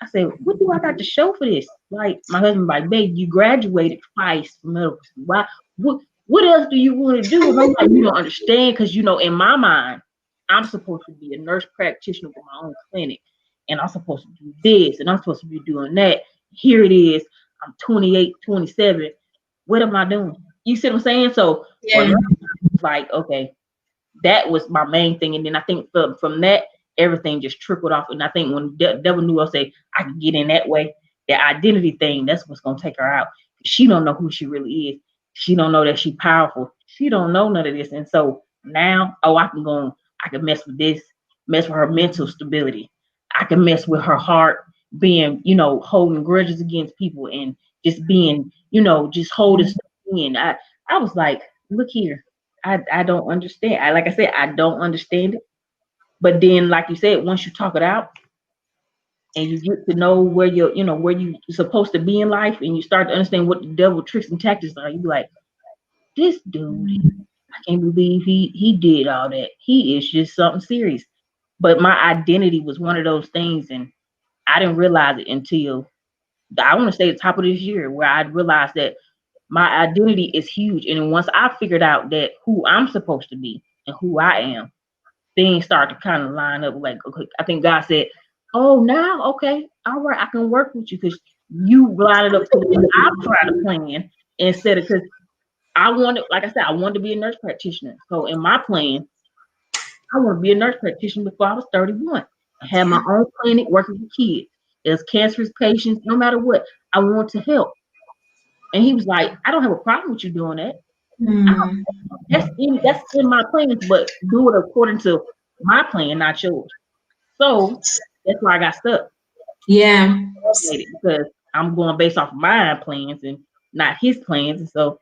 I said, what do I got to show for this? Like my husband, like, babe, you graduated twice from middle school. Why? What else do you want to do? And I'm like, you don't understand, because in my mind, I'm supposed to be a nurse practitioner with my own clinic, and I'm supposed to do this, and I'm supposed to be doing that. Here it is. I'm 28, 27. What am I doing? You see what I'm saying? So for a Yeah. long time, it's like, okay, that was my main thing. And then I think from that, everything just trickled off. And I think when devil knew I say I could get in that way, that identity thing, that's what's gonna take her out. She don't know who she really is. She don't know that she's powerful. She don't know none of this. And so now, oh, I can mess with this, mess with her mental stability. I can mess with her heart being, holding grudges against people, and just being, just holding stuff in. I was like, look here, I don't understand. Like I said, I don't understand it. But then, like you said, once you talk it out and you get to know where where you're supposed to be in life, and you start to understand what the devil tricks and tactics are, you be like, this dude. I can't believe he did all that. He is just something serious. But my identity was one of those things, and I didn't realize it until I want to say the top of this year, where I realized that my identity is huge. And then once I figured out that who I'm supposed to be and who I am, things start to kind of line up. Like, okay, I think God said, "Oh, now, okay, all right, I can work with you because you lined it up to what I'm trying to plan instead of because I wanted, like I said, I wanted to be a nurse practitioner. So in my plan, I want to be a nurse practitioner before I was 31. I had my own clinic working with kids. There's cancerous patients, no matter what. I want to help." And he was like, "I don't have a problem with you doing that. Mm. That's in my plans, but do it according to my plan, not yours." So that's why I got stuck. Yeah. Because I'm going based off of my plans and not his plans. And so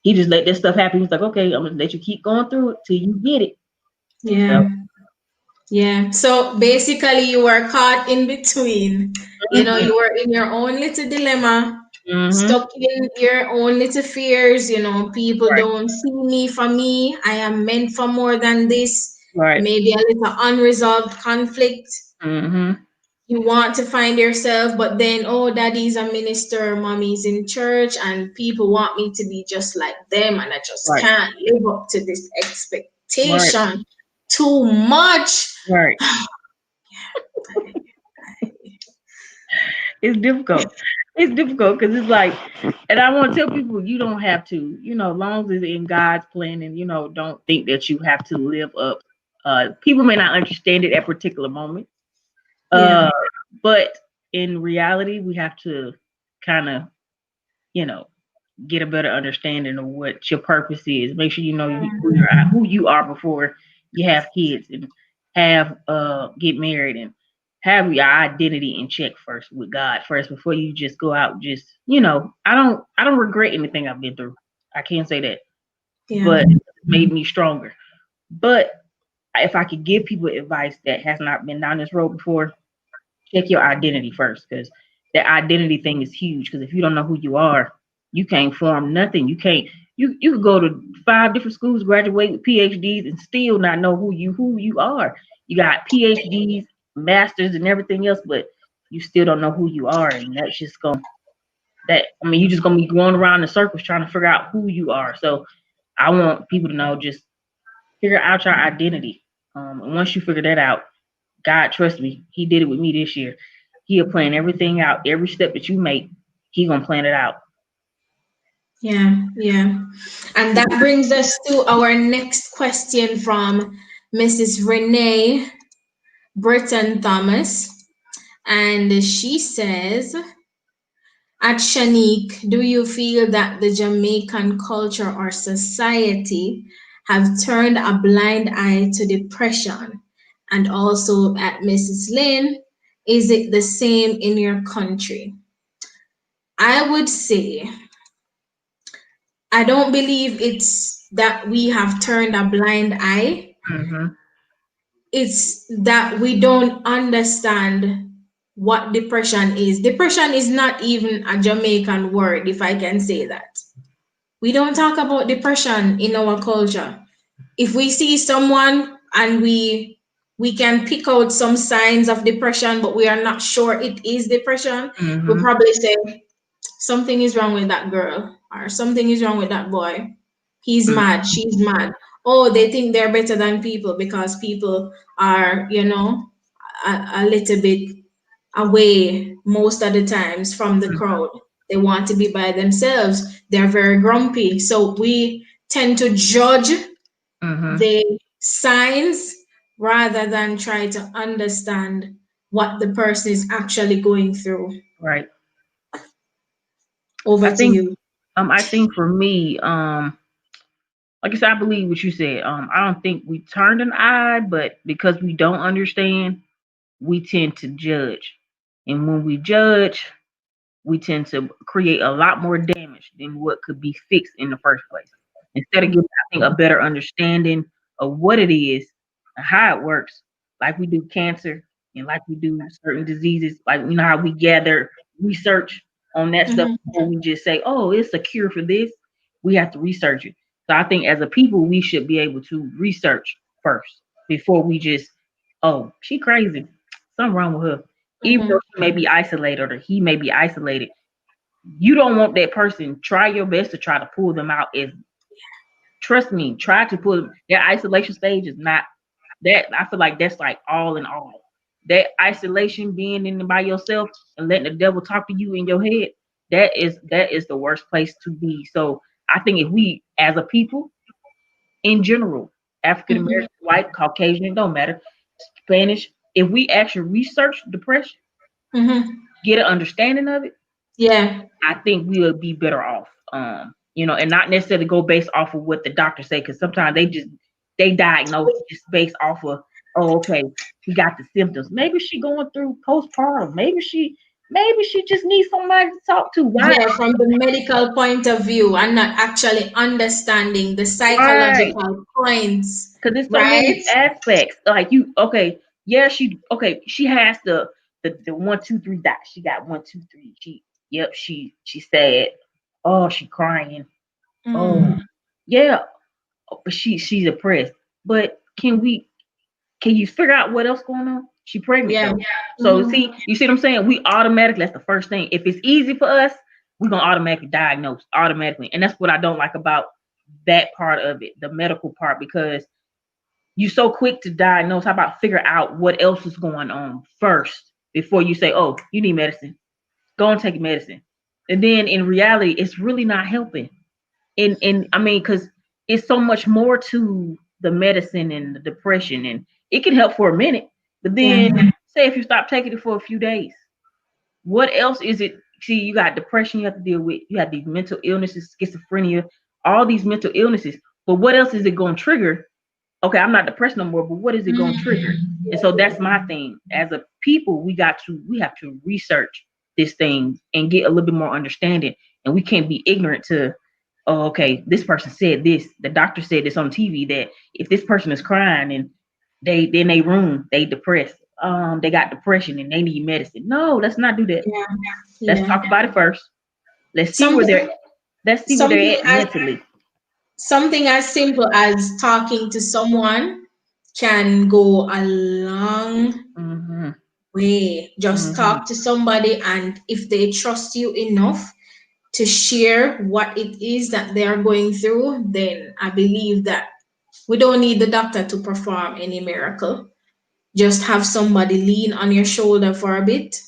he just let this stuff happen. He's like, "Okay, I'm gonna let you keep going through it till you get it." So Yeah. Yeah. So basically, you were caught in between. mhm, You were in your own little dilemma, mhm, stuck in your own little fears. People right, don't see me for me. I am meant for more than this. right, Maybe a little unresolved conflict. mhm, You want to find yourself, but then, oh, daddy's a minister, mommy's in church, and people want me to be just like them, and I just right, can't live up to this right, expectation too much. right. It's difficult. It's difficult because it's like, and I want to tell people you don't have to, long as it's in God's plan, and don't think that you have to live up. People may not understand it at particular moment, Yeah. uh, but in reality, we have to kind of, you know, get a better understanding of what your purpose is. Make sure you know who you are before you have kids and have get married and have your identity in check first with God first before you just go out. Just I don't regret anything I've been through. I can't say that, Yeah. but it made me stronger. But if I could give people advice that has not been down this road before, check your identity first because that identity thing is huge. Because if you don't know who you are, you can't form nothing. You can't. You could go to 5 different schools, graduate with PhDs, and still not know who you are. You got PhDs, masters, and everything else, but you still don't know who you are, and that's just going that. I mean, you're just gonna be going around in circles trying to figure out who you are. So I want people to know just figure out your identity. And once you figure that out, God, trust me, He did it with me this year. He'll plan everything out. Every step that you make, He gonna plan it out. Yeah. Yeah. And that brings us to our next question from Mrs. Renee Britton Thomas. And she says, at Shanique, do you feel that the Jamaican culture or society have turned a blind eye to depression? And also at Mrs. Lynn, is it the same in your country? I would say, I don't believe it's that we have turned a blind eye. Mm-hmm. It's that we don't understand what depression is. Depression is not even a Jamaican word, if I can say that. We don't talk about depression in our culture. If we see someone and we can pick out some signs of depression, but we are not sure it is depression, we Mm-hmm. probably say something is wrong with that girl or something is wrong with that boy. He's mad, she's mad. Oh, they think they're better than people because people are, a little bit away most of the times from the crowd. They want to be by themselves. They're very grumpy. So we tend to judge Mm-hmm. the signs rather than try to understand what the person is actually going through. Right. Over I to think. you. I think for me, like I said, I believe what you said. I don't think we turned an eye, but because we don't understand, we tend to judge, and when we judge, we tend to create a lot more damage than what could be fixed in the first place. Instead of getting, I think, a better understanding of what it is and how it works, like we do cancer and like we do certain diseases, like how we gather research on that stuff Mhm. before we just say, "Oh, it's a cure for this." We have to research it. So I think as a people, we should be able to research first before we just, oh, she crazy. Something wrong with her. Even though Mhm. she may be isolated or he may be isolated, you don't want that person. Try your best to try to pull them out. If trust me, try to pull them. Their isolation stage is not that. I feel like that's like all in all. That isolation, being in by yourself and letting the devil talk to you in your head, that is the worst place to be. So I think if we as a people in general, African Mhm. American, white, Caucasian, it don't matter, Spanish, if we actually research depression, Mhm. get an understanding of it, Yeah. I think we would be better off. And not necessarily go based off of what the doctors say, because sometimes they diagnose just based off of, oh, okay, she got the symptoms. Maybe she going through postpartum. Maybe she just needs somebody to talk to. Why? Yeah, from the medical point of view and not actually understanding the Right. psychological points, Because there's so many right? aspects. Like you, okay, yeah, she has the 1, 2, 3 dots. She got 1, 2, 3. Yep, she said, oh, she crying. Oh, Mm. yeah, but she's depressed. But can you figure out what else going on? She pregnant Yeah. though. So Mhm. see, you see what I'm saying? We automatically, that's the first thing. If it's easy for us, we're gonna automatically diagnose automatically. And that's what I don't like about that part of it, the medical part, because you so quick to diagnose. How about figure out what else is going on first before you say, oh, you need medicine. Go and take medicine. And then in reality, it's really not helping. And I mean, because it's so much more to the medicine and the depression, and it can help for a minute, but Yeah. then say if you stop taking it for a few days, what else is it? See, you got depression you have to deal with, you have these mental illnesses, schizophrenia, all these mental illnesses, but what else is it going to trigger? Okay, I'm not depressed no more, but what is it going to trigger? And so that's my thing. As a people, we have to research this thing and get a little bit more understanding. And we can't be ignorant to, oh, okay, this person said this. The doctor said this on TV that if this person is crying and they in a room, they depressed, they got depression and they need medicine. No, let's not do that. Yeah. Let's Yeah. talk about it first. Let's see where Something they're let's see where they're something at as mentally. something as simple as talking to someone can go a long Hmm. way. Just Hmm. talk to somebody, and if they trust you enough to share what it is that they are going through, then I believe that we don't need the doctor to perform any miracle. Just have somebody lean on your shoulder for a bit,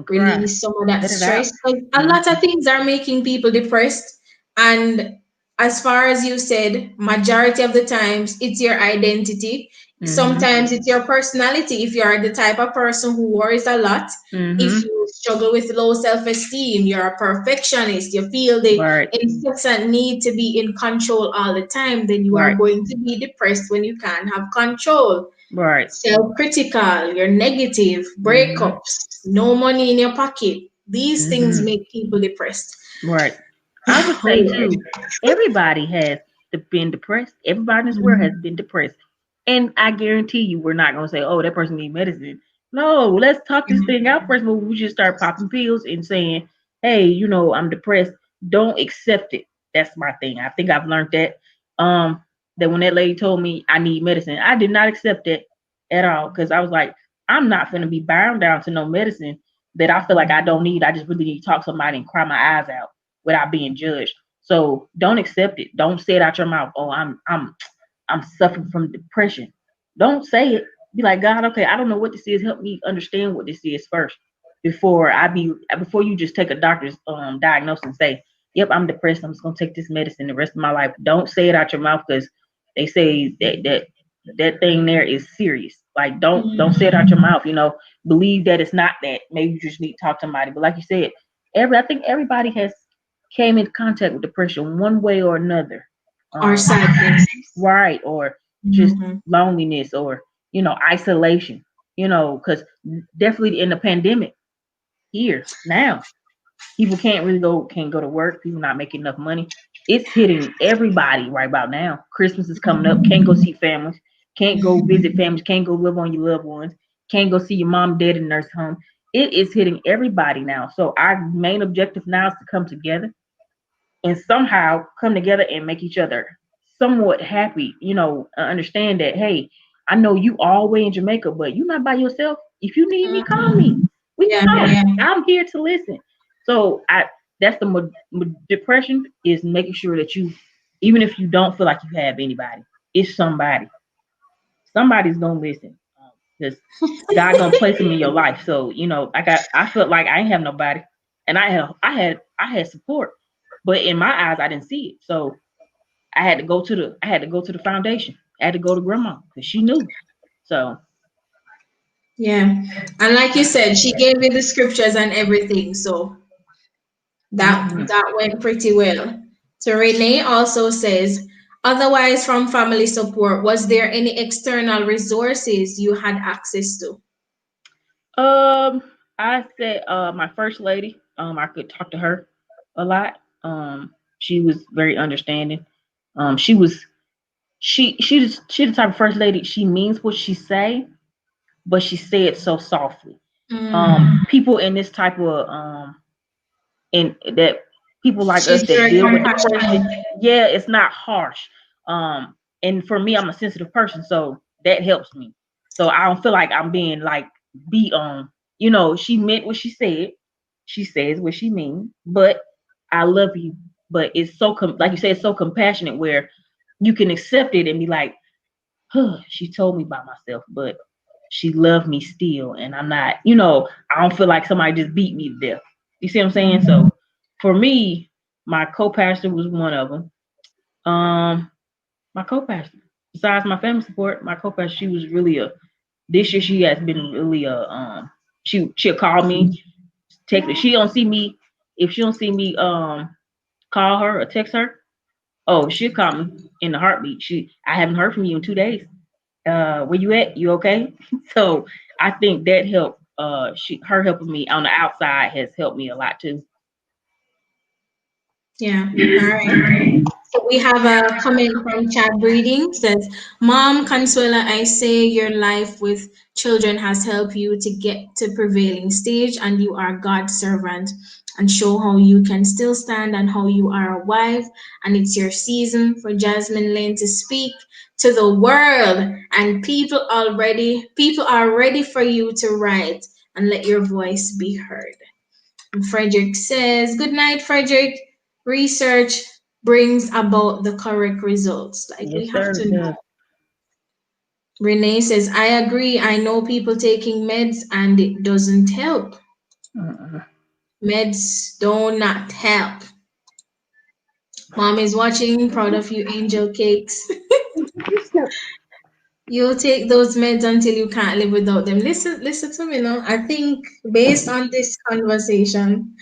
Cry. release some of that Let it out. stress. 'Cause a Hmm. lot of things are making people depressed. And as far as you said, majority of the times it's your identity. Hmm. Sometimes it's your personality. If you're the type of person who worries a lot, if Hmm. you struggle with low self-esteem, you're a perfectionist, you feel the Right. incessant need to be in control all the time, then you are Right. going to be depressed when you can't have control. Right. Self-critical, you're negative, Hmm. breakups, no money in your pocket. These things Hmm. make people depressed. Right. I would Oh say Lord. too, everybody has been depressed. Everybody in this world has Mhm. been depressed. And I guarantee you we're not gonna say, oh, that person needs medicine. No, let's talk this thing out first before we just start popping pills and saying, hey, I'm depressed. Don't accept it. That's my thing. I think I've learned that. Um, that when that lady told me I need medicine, I did not accept it at all. Because I was like, I'm not gonna be bound down to no medicine that I feel like I don't need. I just really need to talk to somebody and cry my eyes out without being judged. So don't accept it. Don't say it out your mouth. Oh, I'm suffering from depression. Don't say it. Be like, God, okay, I don't know what this is. Help me understand what this is first before you just take a doctor's diagnosis and say, yep, I'm depressed. I'm just gonna take this medicine the rest of my life. Don't say it out your mouth, because they say that thing there is serious. Like don't say it out your mouth. Believe that it's not that. Maybe you just need to talk to somebody. But like you said, I think everybody has came into contact with depression one way or another. Or Um, sadness. right, or just Mhm. loneliness, or isolation. Because definitely in the pandemic here now, people can't go to work. People not making enough money. It's hitting everybody right about now. Christmas is coming up. Can't go see families. Can't go visit families. Can't go live on your loved ones. Can't go see your mom, dad in nursing home. It is hitting everybody now. So our main objective now is to come together and somehow come together and make each other somewhat happy, understand that, hey, I know you all the way in Jamaica, but you're not by yourself. If you need me, call me. We can Yeah, talk. yeah, I'm here to listen. So that's the depression, is making sure that you, even if you don't feel like you have anybody, it's somebody's gonna listen, because God gonna place them in your life. So I felt like I ain't have nobody, and I had support, but in my eyes I didn't see it. So I had to go to the foundation. I had to go to grandma because she knew. So yeah. And like you said, she gave you the scriptures and everything, so that mhm. that went pretty well. So Renee also says, otherwise from family support, was there any external resources you had access to? um, I said my first lady. I could talk to her a lot. She was very understanding. She was she the type of first lady. She means what she say, but she said so softly. Mm. People in this type of and that people like us She's that very deal with compassionate. depression, yeah, it's not harsh. Um, and for me, I'm a sensitive person, so that helps me. So I don't feel like I'm being like beat on. She meant what she said. She says what she means, but I love you. But it's so like you said, it's so compassionate where you can accept it and be like, huh, she told me by myself, but she loved me still. And I'm not, I don't feel like somebody just beat me to death. You see what I'm saying? So for me, my co-pastor was one of them. My co-pastor, besides my family support, my co-pastor, she was really this year she has been really she'll call me, text her. She don't see me, if she don't see me, call her or text her. Oh, she'll call me in a heartbeat. I haven't heard from you in 2 days. Where you at? You okay? So I think that helped. Her helping me on the outside has helped me a lot too. Yeah. All right. So we have a comment from Chad Breeding says, Mom Consuela, I say your life with children has helped you to get to prevailing stage and you are God's servant and show how you can still stand and how you are a wife and it's your season for Jasmine Lynne to speak to the world and people are ready for you to write and let your voice be heard. Frederick says, good night, Frederick. Research brings about the correct results. Like we Yes, have sir. to It know. does. Renee says, I agree. I know people taking meds and it doesn't help. Uh-uh. Meds do not help. Mom is watching, proud of you, Angel Cakes. You'll take those meds until you can't live without them. Listen to me now. I think based on this conversation,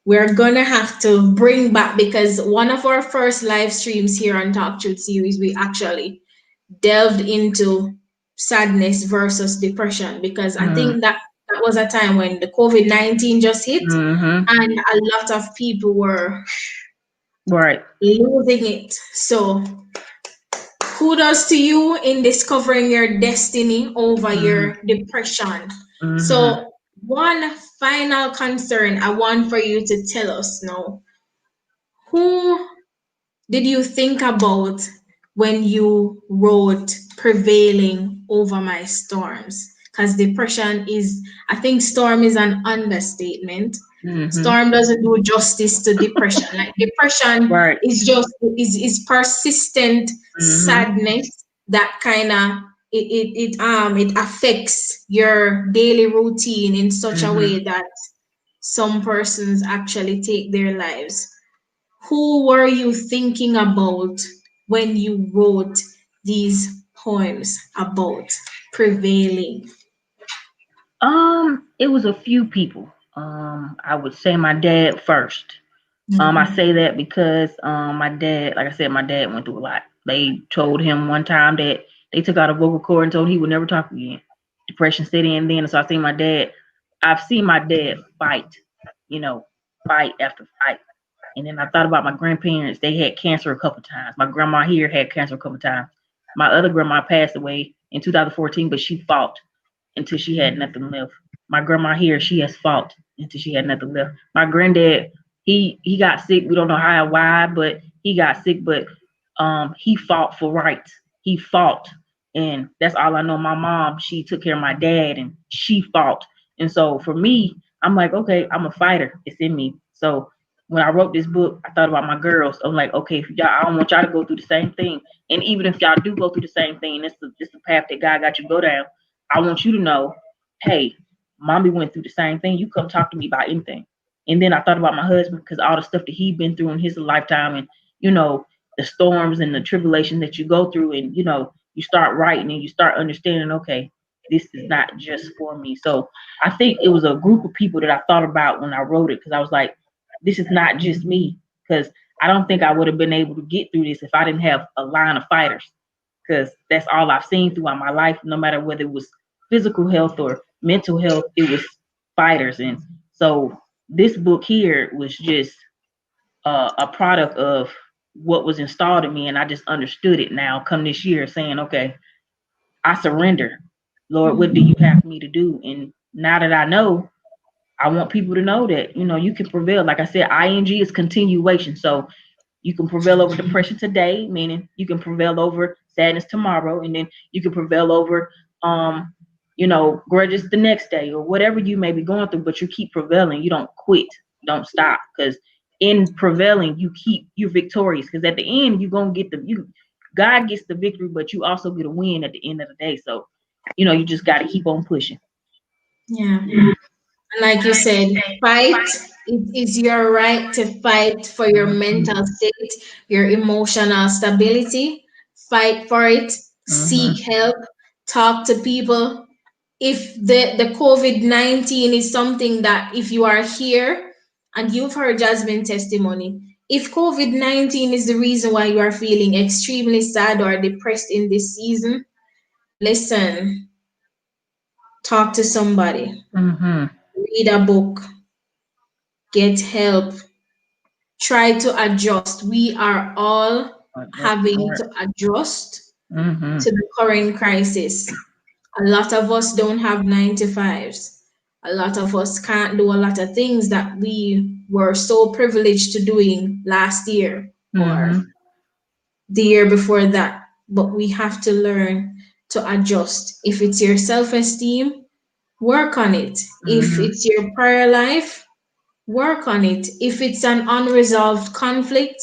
we're gonna have to bring back because one of our first live streams here on TalkTruth Series, we actually delved into sadness versus depression because I Mm-hmm. think that was a time when the COVID-19 just hit Mm-hmm. and a lot of people were Right. losing it. So kudos to you in discovering your destiny over Mm-hmm. your depression. Mm-hmm. So one final concern I want for you to tell us now. Who did you think about when you wrote Prevailing Over My Storms? Because depression is, I think storm is an understatement. Mm-hmm. Storm doesn't do justice to depression. Like depression Right. is just is persistent Mm-hmm. sadness that kind of it affects your daily routine in such a Mm-hmm. way that some persons actually take their lives. Who were you thinking about when you wrote these poems about prevailing? It was a few people. I would say my dad first. I Mhm. say that because my dad, like I said, my dad went through a lot. They told him one time that they took out a vocal cord and told he would never talk again. Depression set in then, so I've seen my dad fight, you know, fight after fight. And then I thought about my grandparents. They had cancer a couple times. My grandma here had cancer a couple times. My other grandma passed away in 2014, but she fought until she had nothing left. My grandma here, she has fought until she had nothing left. My granddad, he got sick. We don't know how or why, but he got sick. But he fought for rights. He fought, and that's all I know. My mom, she took care of my dad, and she fought. And so for me, I'm like, okay, I'm a fighter. It's in me. So when I wrote this book, I thought about my girls. I'm like, okay, if y'all, I don't want y'all to go through the same thing. And even if y'all do go through the same thing, it's the path that God got you to go down. I want you to know, hey, mommy went through the same thing. You come talk to me about anything. And then I thought about my husband because all the stuff that he'd been through in his lifetime, and you know, the storms and the tribulations that you go through, and you know, you start writing and you start understanding, okay, this is not just for me. So I think it was a group of people that I thought about when I wrote it, because I was like, this is not just me, because I don't think I would have been able to get through this if I didn't have a line of fighters, because that's all I've seen throughout my life, no matter whether it was physical health or mental health, it was fighters. And so this book here was just a product of what was installed in me, and I just understood it now. Come this year, saying, "Okay, I surrender, Lord. What do you have me to do?" And now that I know, I want people to know that you can prevail. Like I said, ing is continuation. So you can prevail over depression today, meaning you can prevail over sadness tomorrow, and then you can prevail over grudges the next day or whatever you may be going through, but you keep prevailing. You don't quit, don't stop. Because in prevailing, you're victorious. Because at the end, you're gonna get God gets the victory, but you also get a win at the end of the day. So, you just gotta keep on pushing. Yeah. And like you said, fight. It is your right to fight for your mental Mm-hmm. state, your emotional stability. Fight for it. Seek Mm-hmm. help. Talk to people. If the COVID-19 is something that, if you are here and you've heard Jasmine testimony, if COVID-19 is the reason why you are feeling extremely sad or depressed in this season, listen, talk to somebody, Mm-hmm. read a book, get help, try to adjust. We are all That's having smart. to adjust Mm-hmm. to the current crisis. A lot of us don't have 9 to 5s. A lot of us can't do a lot of things that we were so privileged to doing last year or Mm-hmm. the year before that. But we have to learn to adjust. If it's your self esteem, work on it. If Mm-hmm. it's your prayer life, work on it. If it's an unresolved conflict,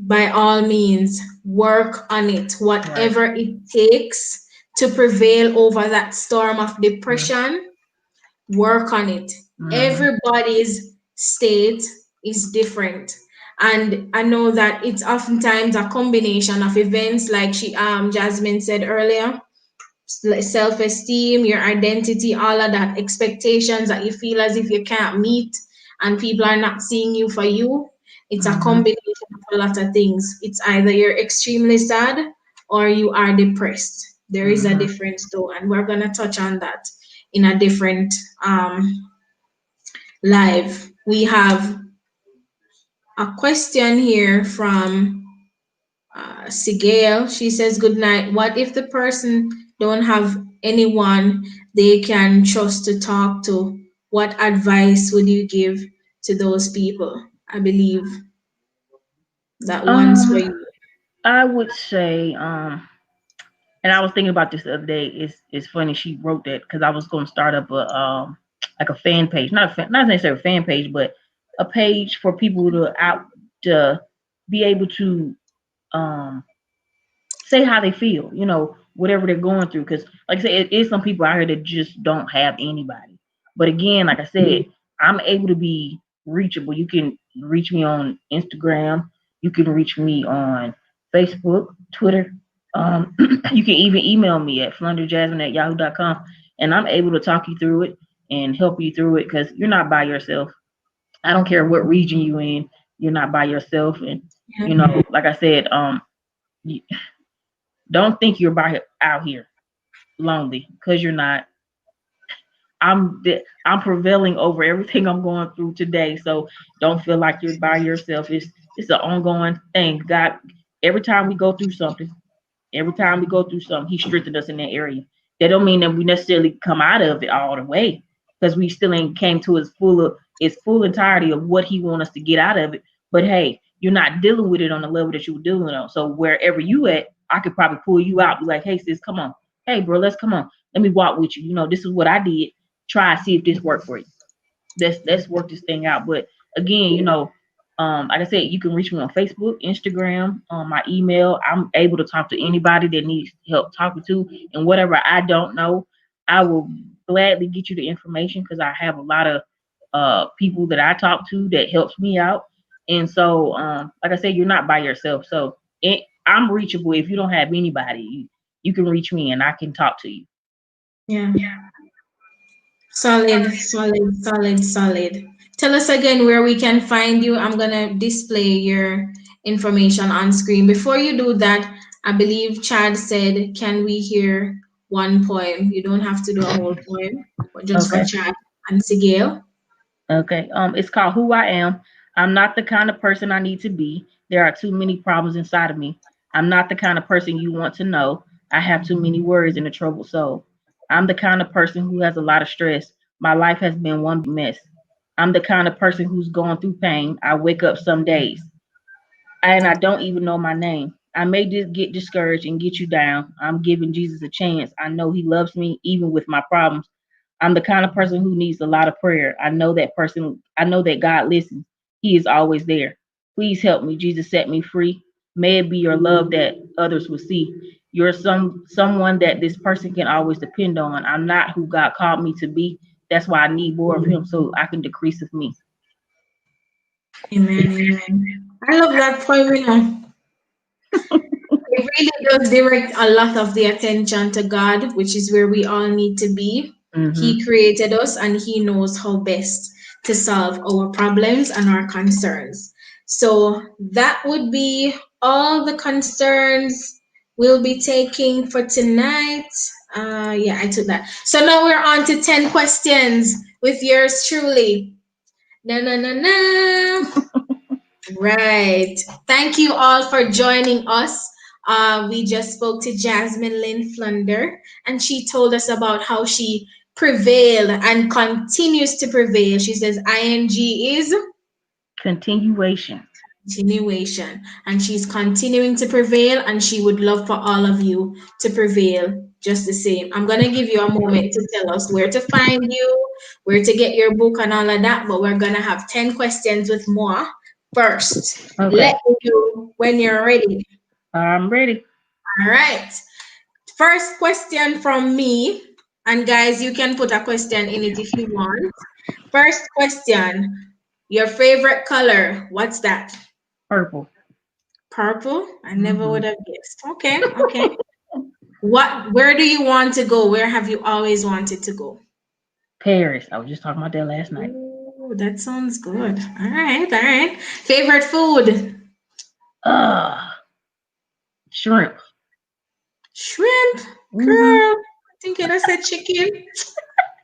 by all means, work on it. Right. Whatever it takes to prevail over that storm of depression, work on it. Mm-hmm. Everybody's state is different. And I know that it's oftentimes a combination of events, like Jasmine said earlier, self-esteem, your identity, all of that, expectations that you feel as if you can't meet and people are not seeing you for you. It's a Mm-hmm. combination of a lot of things. It's either you're extremely sad or you are depressed. There is a Mm-hmm. difference though, and we're gonna touch on that in a different live. We have a question here from Sigale. She says, "Good night. What if the person don't have anyone they can trust to talk to? What advice would you give to those people?" I believe that one's for Um, you. I would say, and I was thinking about this the other day. It's funny she wrote that because I was going to start up a like a fan page, not necessarily a fan page, but a page for people to be able to um say how they feel, whatever they're going through. Because, like I said, it is some people out here that just don't have anybody. But again, like I said, I'm able to be reachable. You can reach me on Instagram. You can reach me on Facebook, Twitter. You can even email me at flunderjasmin@yahoo.com, and I'm able to talk you through it and help you through it because you're not by yourself. I don't care what region you're in, you're not by yourself. And like I said, you, don't think you're out here lonely because you're not. I'm prevailing over everything I'm going through today. So don't feel like you're by yourself. It's an ongoing thing. God, every time we go through something, He strengthened us in that area. That don't mean that we necessarily come out of it all the way, because we still ain't came to its full entirety of what He wants us to get out of it. But hey, you're not dealing with it on the level that you were dealing on. So wherever you at, I could probably pull you out, be like, hey sis, come on. Hey bro, let's come on. Let me walk with you. This is what I did. Try and see if this worked for you. Let's work this thing out. But again, like I said, you can reach me on Facebook, Instagram, my email. I'm able to talk to anybody that needs help talking to, and whatever I don't know, I will gladly get you the information because I have a lot of people that I talk to that helps me out. And so, like I said, you're not by yourself. So I'm reachable. If you don't have anybody, you can reach me and I can talk to you. Yeah. Solid, solid, solid, solid. Tell us again where we can find you. I'm gonna display your information on screen. Before you do that, I believe Chad said, "Can we hear one poem?" You don't have to do a whole poem, but just for Okay. Chad and Sigel. Okay. It's called Who I Am. I'm not the kind of person I need to be. There are too many problems inside of me. I'm not the kind of person you want to know. I have too many worries and a troubled soul. I'm the kind of person who has a lot of stress. My life has been one big mess. I'm the kind of person who's going through pain. I wake up some days and I don't even know my name. I may just get discouraged and get you down. I'm giving Jesus a chance. I know he loves me even with my problems. I'm the kind of person who needs a lot of prayer. I know that person. I know that God listens. He is always there. Please help me. Jesus set me free. May it be your love that others will see. You're someone that this person can always depend on. I'm not who God called me to be. That's why I need more of him so I can decrease of me. Amen, amen. I love that poem. It really does direct a lot of the attention to God, which is where we all need to be. He Mm-hmm. created us and He knows how best to solve our problems and our concerns. So that would be all the concerns we'll be taking for tonight. Yeah, I took that. So now we're on to 10 questions with yours truly. Na na na na. Right. Thank you all for joining us. We just spoke to Jasmine Lynne Flunder, and she told us about how she prevailed and continues to prevail. She says ING is Continuation. continuation, and she's continuing to prevail, and she would love for all of you to prevail just the same. I'm going to give you a moment to tell us where to find you, where to get your book, and all of that, but we're going to have 10 questions with more first. Let Okay. me know when you're ready. I'm ready. All right. First question from me. And guys, you can put a question in it if you want. First question. Your favorite color? What's that? Purple. Purple? I never Mm-hmm. would have guessed. Okay, okay. Where do you want to go? Where have you always wanted to go? Paris. I was just talking about that last night. Oh, that sounds good. All right, all right. Favorite food? Uh, shrimp. Shrimp. Mm-hmm. Girl, I think you'd have said chicken.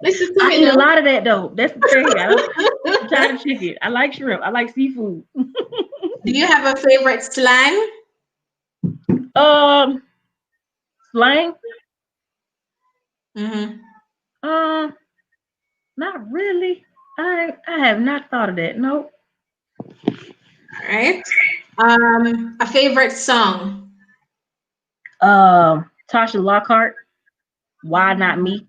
Listen to I me eat a now. lot of that though. That's the thing. I'm tired of chicken. I like shrimp. I like seafood. Do you have a favorite slang? um, Slang. Mm-hmm. Um, Not really. I have not thought of that. Nope. All right. A favorite song. Tasha Lockhart. Why not me?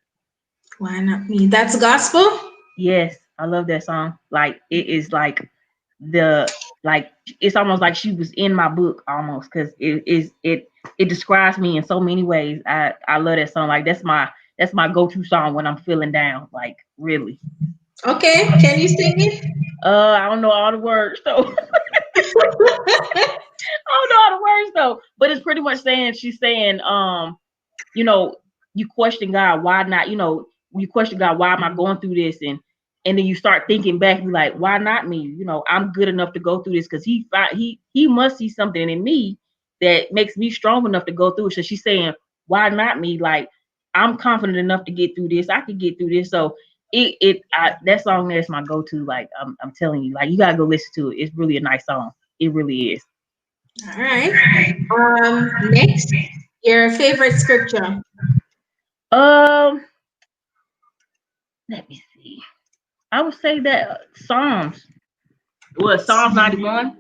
Why not me? That's gospel. Yes, I love that song. Like it is the like it's almost like she was in my book almost because it describes me in so many ways. I love that song. Like that's my go-to song when I'm feeling down. Like really. Okay, can you sing it? I don't know all the words though. I don't know all the words though. But it's pretty much saying she's saying you know, you question God, why not? You question God, why am I going through this? And then you start thinking back, you like, why not me? I'm good enough to go through this because he must see something in me that makes me strong enough to go through it. So she's saying, why not me? Like I'm confident enough to get through this. I could get through this. So that song there is my go-to. Like I'm telling you, like you gotta go listen to it. It's really a nice song. It really is. All right. Next, your favorite scripture. Um, Let me see. I would say that Psalms. What Psalms 91?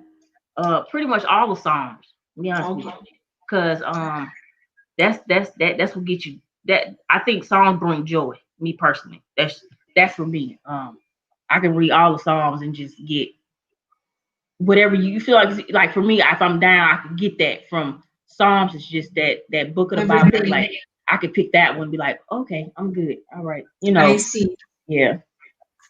Pretty much all the songs. To be honest with Okay. you, because that's what gets you. That I think songs bring joy. Me personally, that's for me. I can read all the songs and just get whatever you feel like for me, if I'm down, I can get that from Psalms. It's just that book of the Bible. Like Everything. I could pick that one and be like, okay, I'm good. All right. I see. Yeah.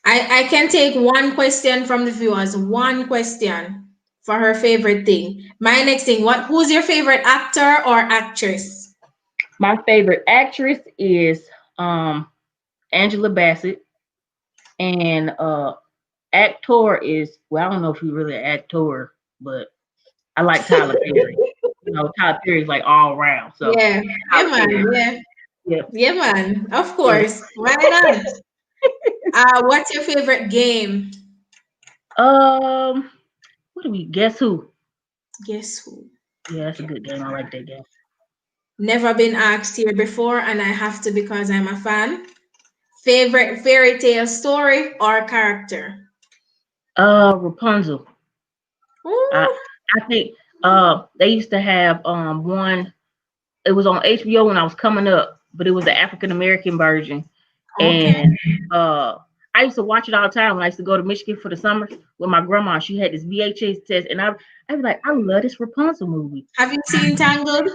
I can take one question from the viewers, one question for her favorite thing. My next thing, who's your favorite actor or actress? My favorite actress is Angela Bassett, and actor is, well, I don't know if he's really an actor, but I like Tyler Perry. Tyler Perry's like all around. So Yeah, yeah, Tyler man, Perry. yeah, Yeah. yeah, man. Of Yeah. course. Why not? What's your favorite game? Um, what do we guess who? Guess who? Yeah, that's a Okay. good game. I like that game. Never been asked here before, and I have to because I'm a fan. Favorite fairy tale story or character? Rapunzel. I Ooh, I think they used to have one. It was on HBO when I was coming up, but it was the African American version, okay. and I used to watch it all the time when I used to go to Michigan for the summer with my grandma. She had this VHS test, and I'd be like, I love this Rapunzel movie. Have you seen Tangled?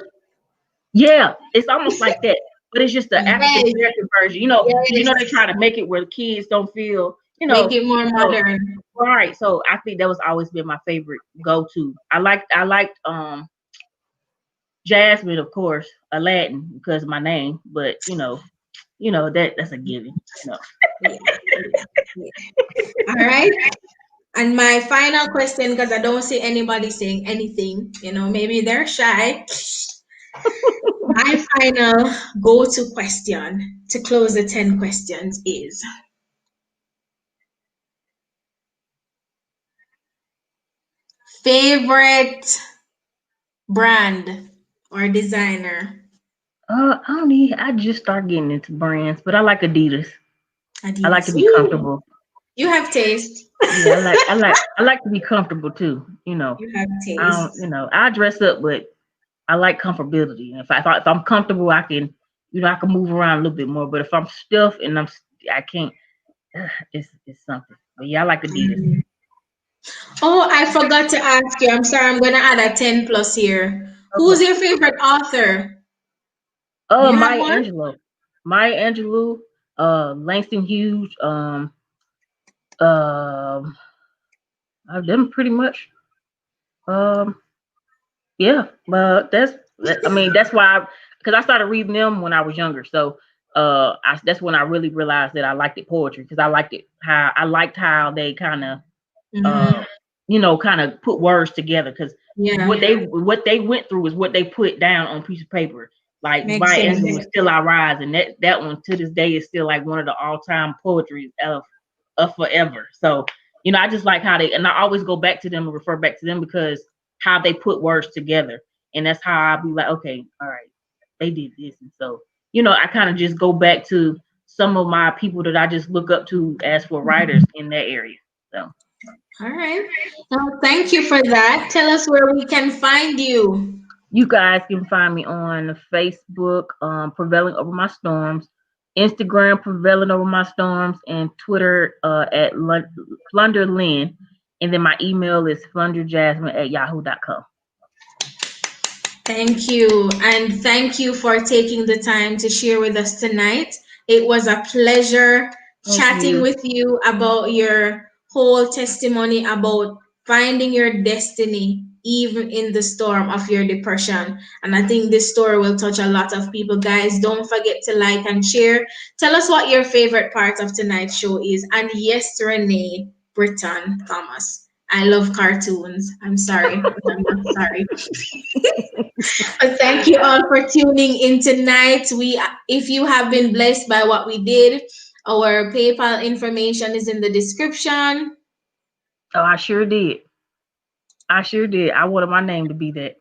Yeah, it's almost like that, but it's just the African Yes, American version. Because they yes. try to make it where the kids don't feel, Make it more so modern. right. So I think that was always been my favorite go to. I liked Jasmine, of course, Aladdin because of my name, but that's a given. Yeah, yeah. All right. And my final question, because I don't see anybody saying anything, maybe they're shy. My final go to question to close the 10 questions is favorite brand or designer? I don't need. I just start getting into brands, but I like Adidas. I like to Adidas. be Ooh, comfortable. you have taste. Yeah, I like to be comfortable too. You have I don't. taste. I dress up, but I like comfortability. If I'm comfortable, I can I can move around a little bit more. But if I'm stiff and I can't. It's something. But yeah, I like Adidas. Mhm. Oh, I forgot to ask you. I'm sorry. I'm going to add a 10 plus here. Who's Okay. your favorite author? Do you have Maya one? Angelou. Maya Angelou. Langston Hughes. Um. I've done pretty much. Um. Yeah, but I mean, that's why, because I started reading them when I was younger. So, that's when I really realized that I liked it poetry because I liked how they kind of, Mm-hmm. uh, kind of put words together because Yeah, what they went through is what they put down on a piece of paper. Like makes Maya Angelou sense. was Still I Rise, and that one to this day is still like one of the all time poetry of forever. So I just like how and I always go back to them and refer back to them because how they put words together, and that's how I'll be like, okay, all right, they did this, and so I kind of just go back to some of my people that I just look up to as for writers in that area. So All right. Well, thank you for that. Tell us where we can find you. you guys can find me on Facebook, Prevailing Over My Storms, Instagram, Prevailing Over My Storms, and Twitter at Flunder Lynn. And then my email is flunderjasmin@yahoo.com. Thank you. And thank you for taking the time to share with us tonight. It was a pleasure Thank chatting you. with you about your whole testimony about finding your destiny, even in the storm of your depression. And I think this story will touch a lot of people. Guys, don't forget to like and share. Tell us what your favorite part of tonight's show is. And yes, Renee Britton Thomas. I love cartoons. I'm sorry, but I'm not sorry. But thank you all for tuning in tonight. If you have been blessed by what we did, our PayPal information is in the description. Oh, I sure did. I sure did. I wanted my name to be that.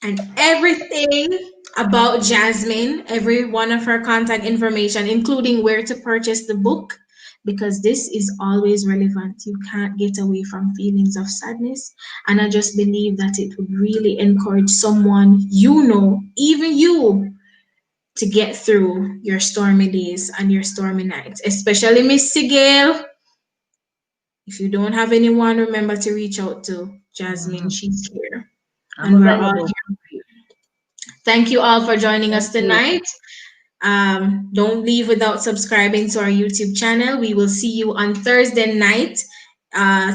And everything about Jasmine, every one of her contact information, including where to purchase the book, because this is always relevant. You can't get away from feelings of sadness. And I just believe that it would really encourage someone, even you, to get through your stormy days and your stormy nights, especially Miss Sigel. If you don't have anyone, remember to reach out to Jasmine. Mhm. She's here. I'm And we're all available. here for you. Thank you all for joining us Thank you. tonight. Don't leave without subscribing to our YouTube channel. We will see you on Thursday night.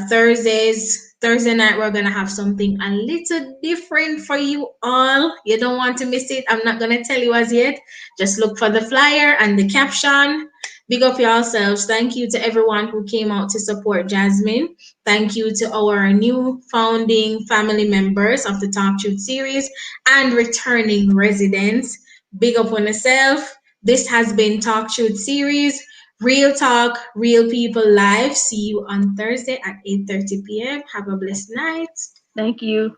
Thursday night, we're gonna have something a little different for you all. You don't want to miss it. I'm not gonna tell you as yet. Just look for the flyer and the caption. Big up yourselves. Thank you to everyone who came out to support Jasmine. Thank you to our new founding family members of the Talk Truth series and returning residents. Big up on yourself. This has been Talk Truth Series. Real talk, real people live. See you on Thursday at 8:30 p.m. Have a blessed night. Thank you.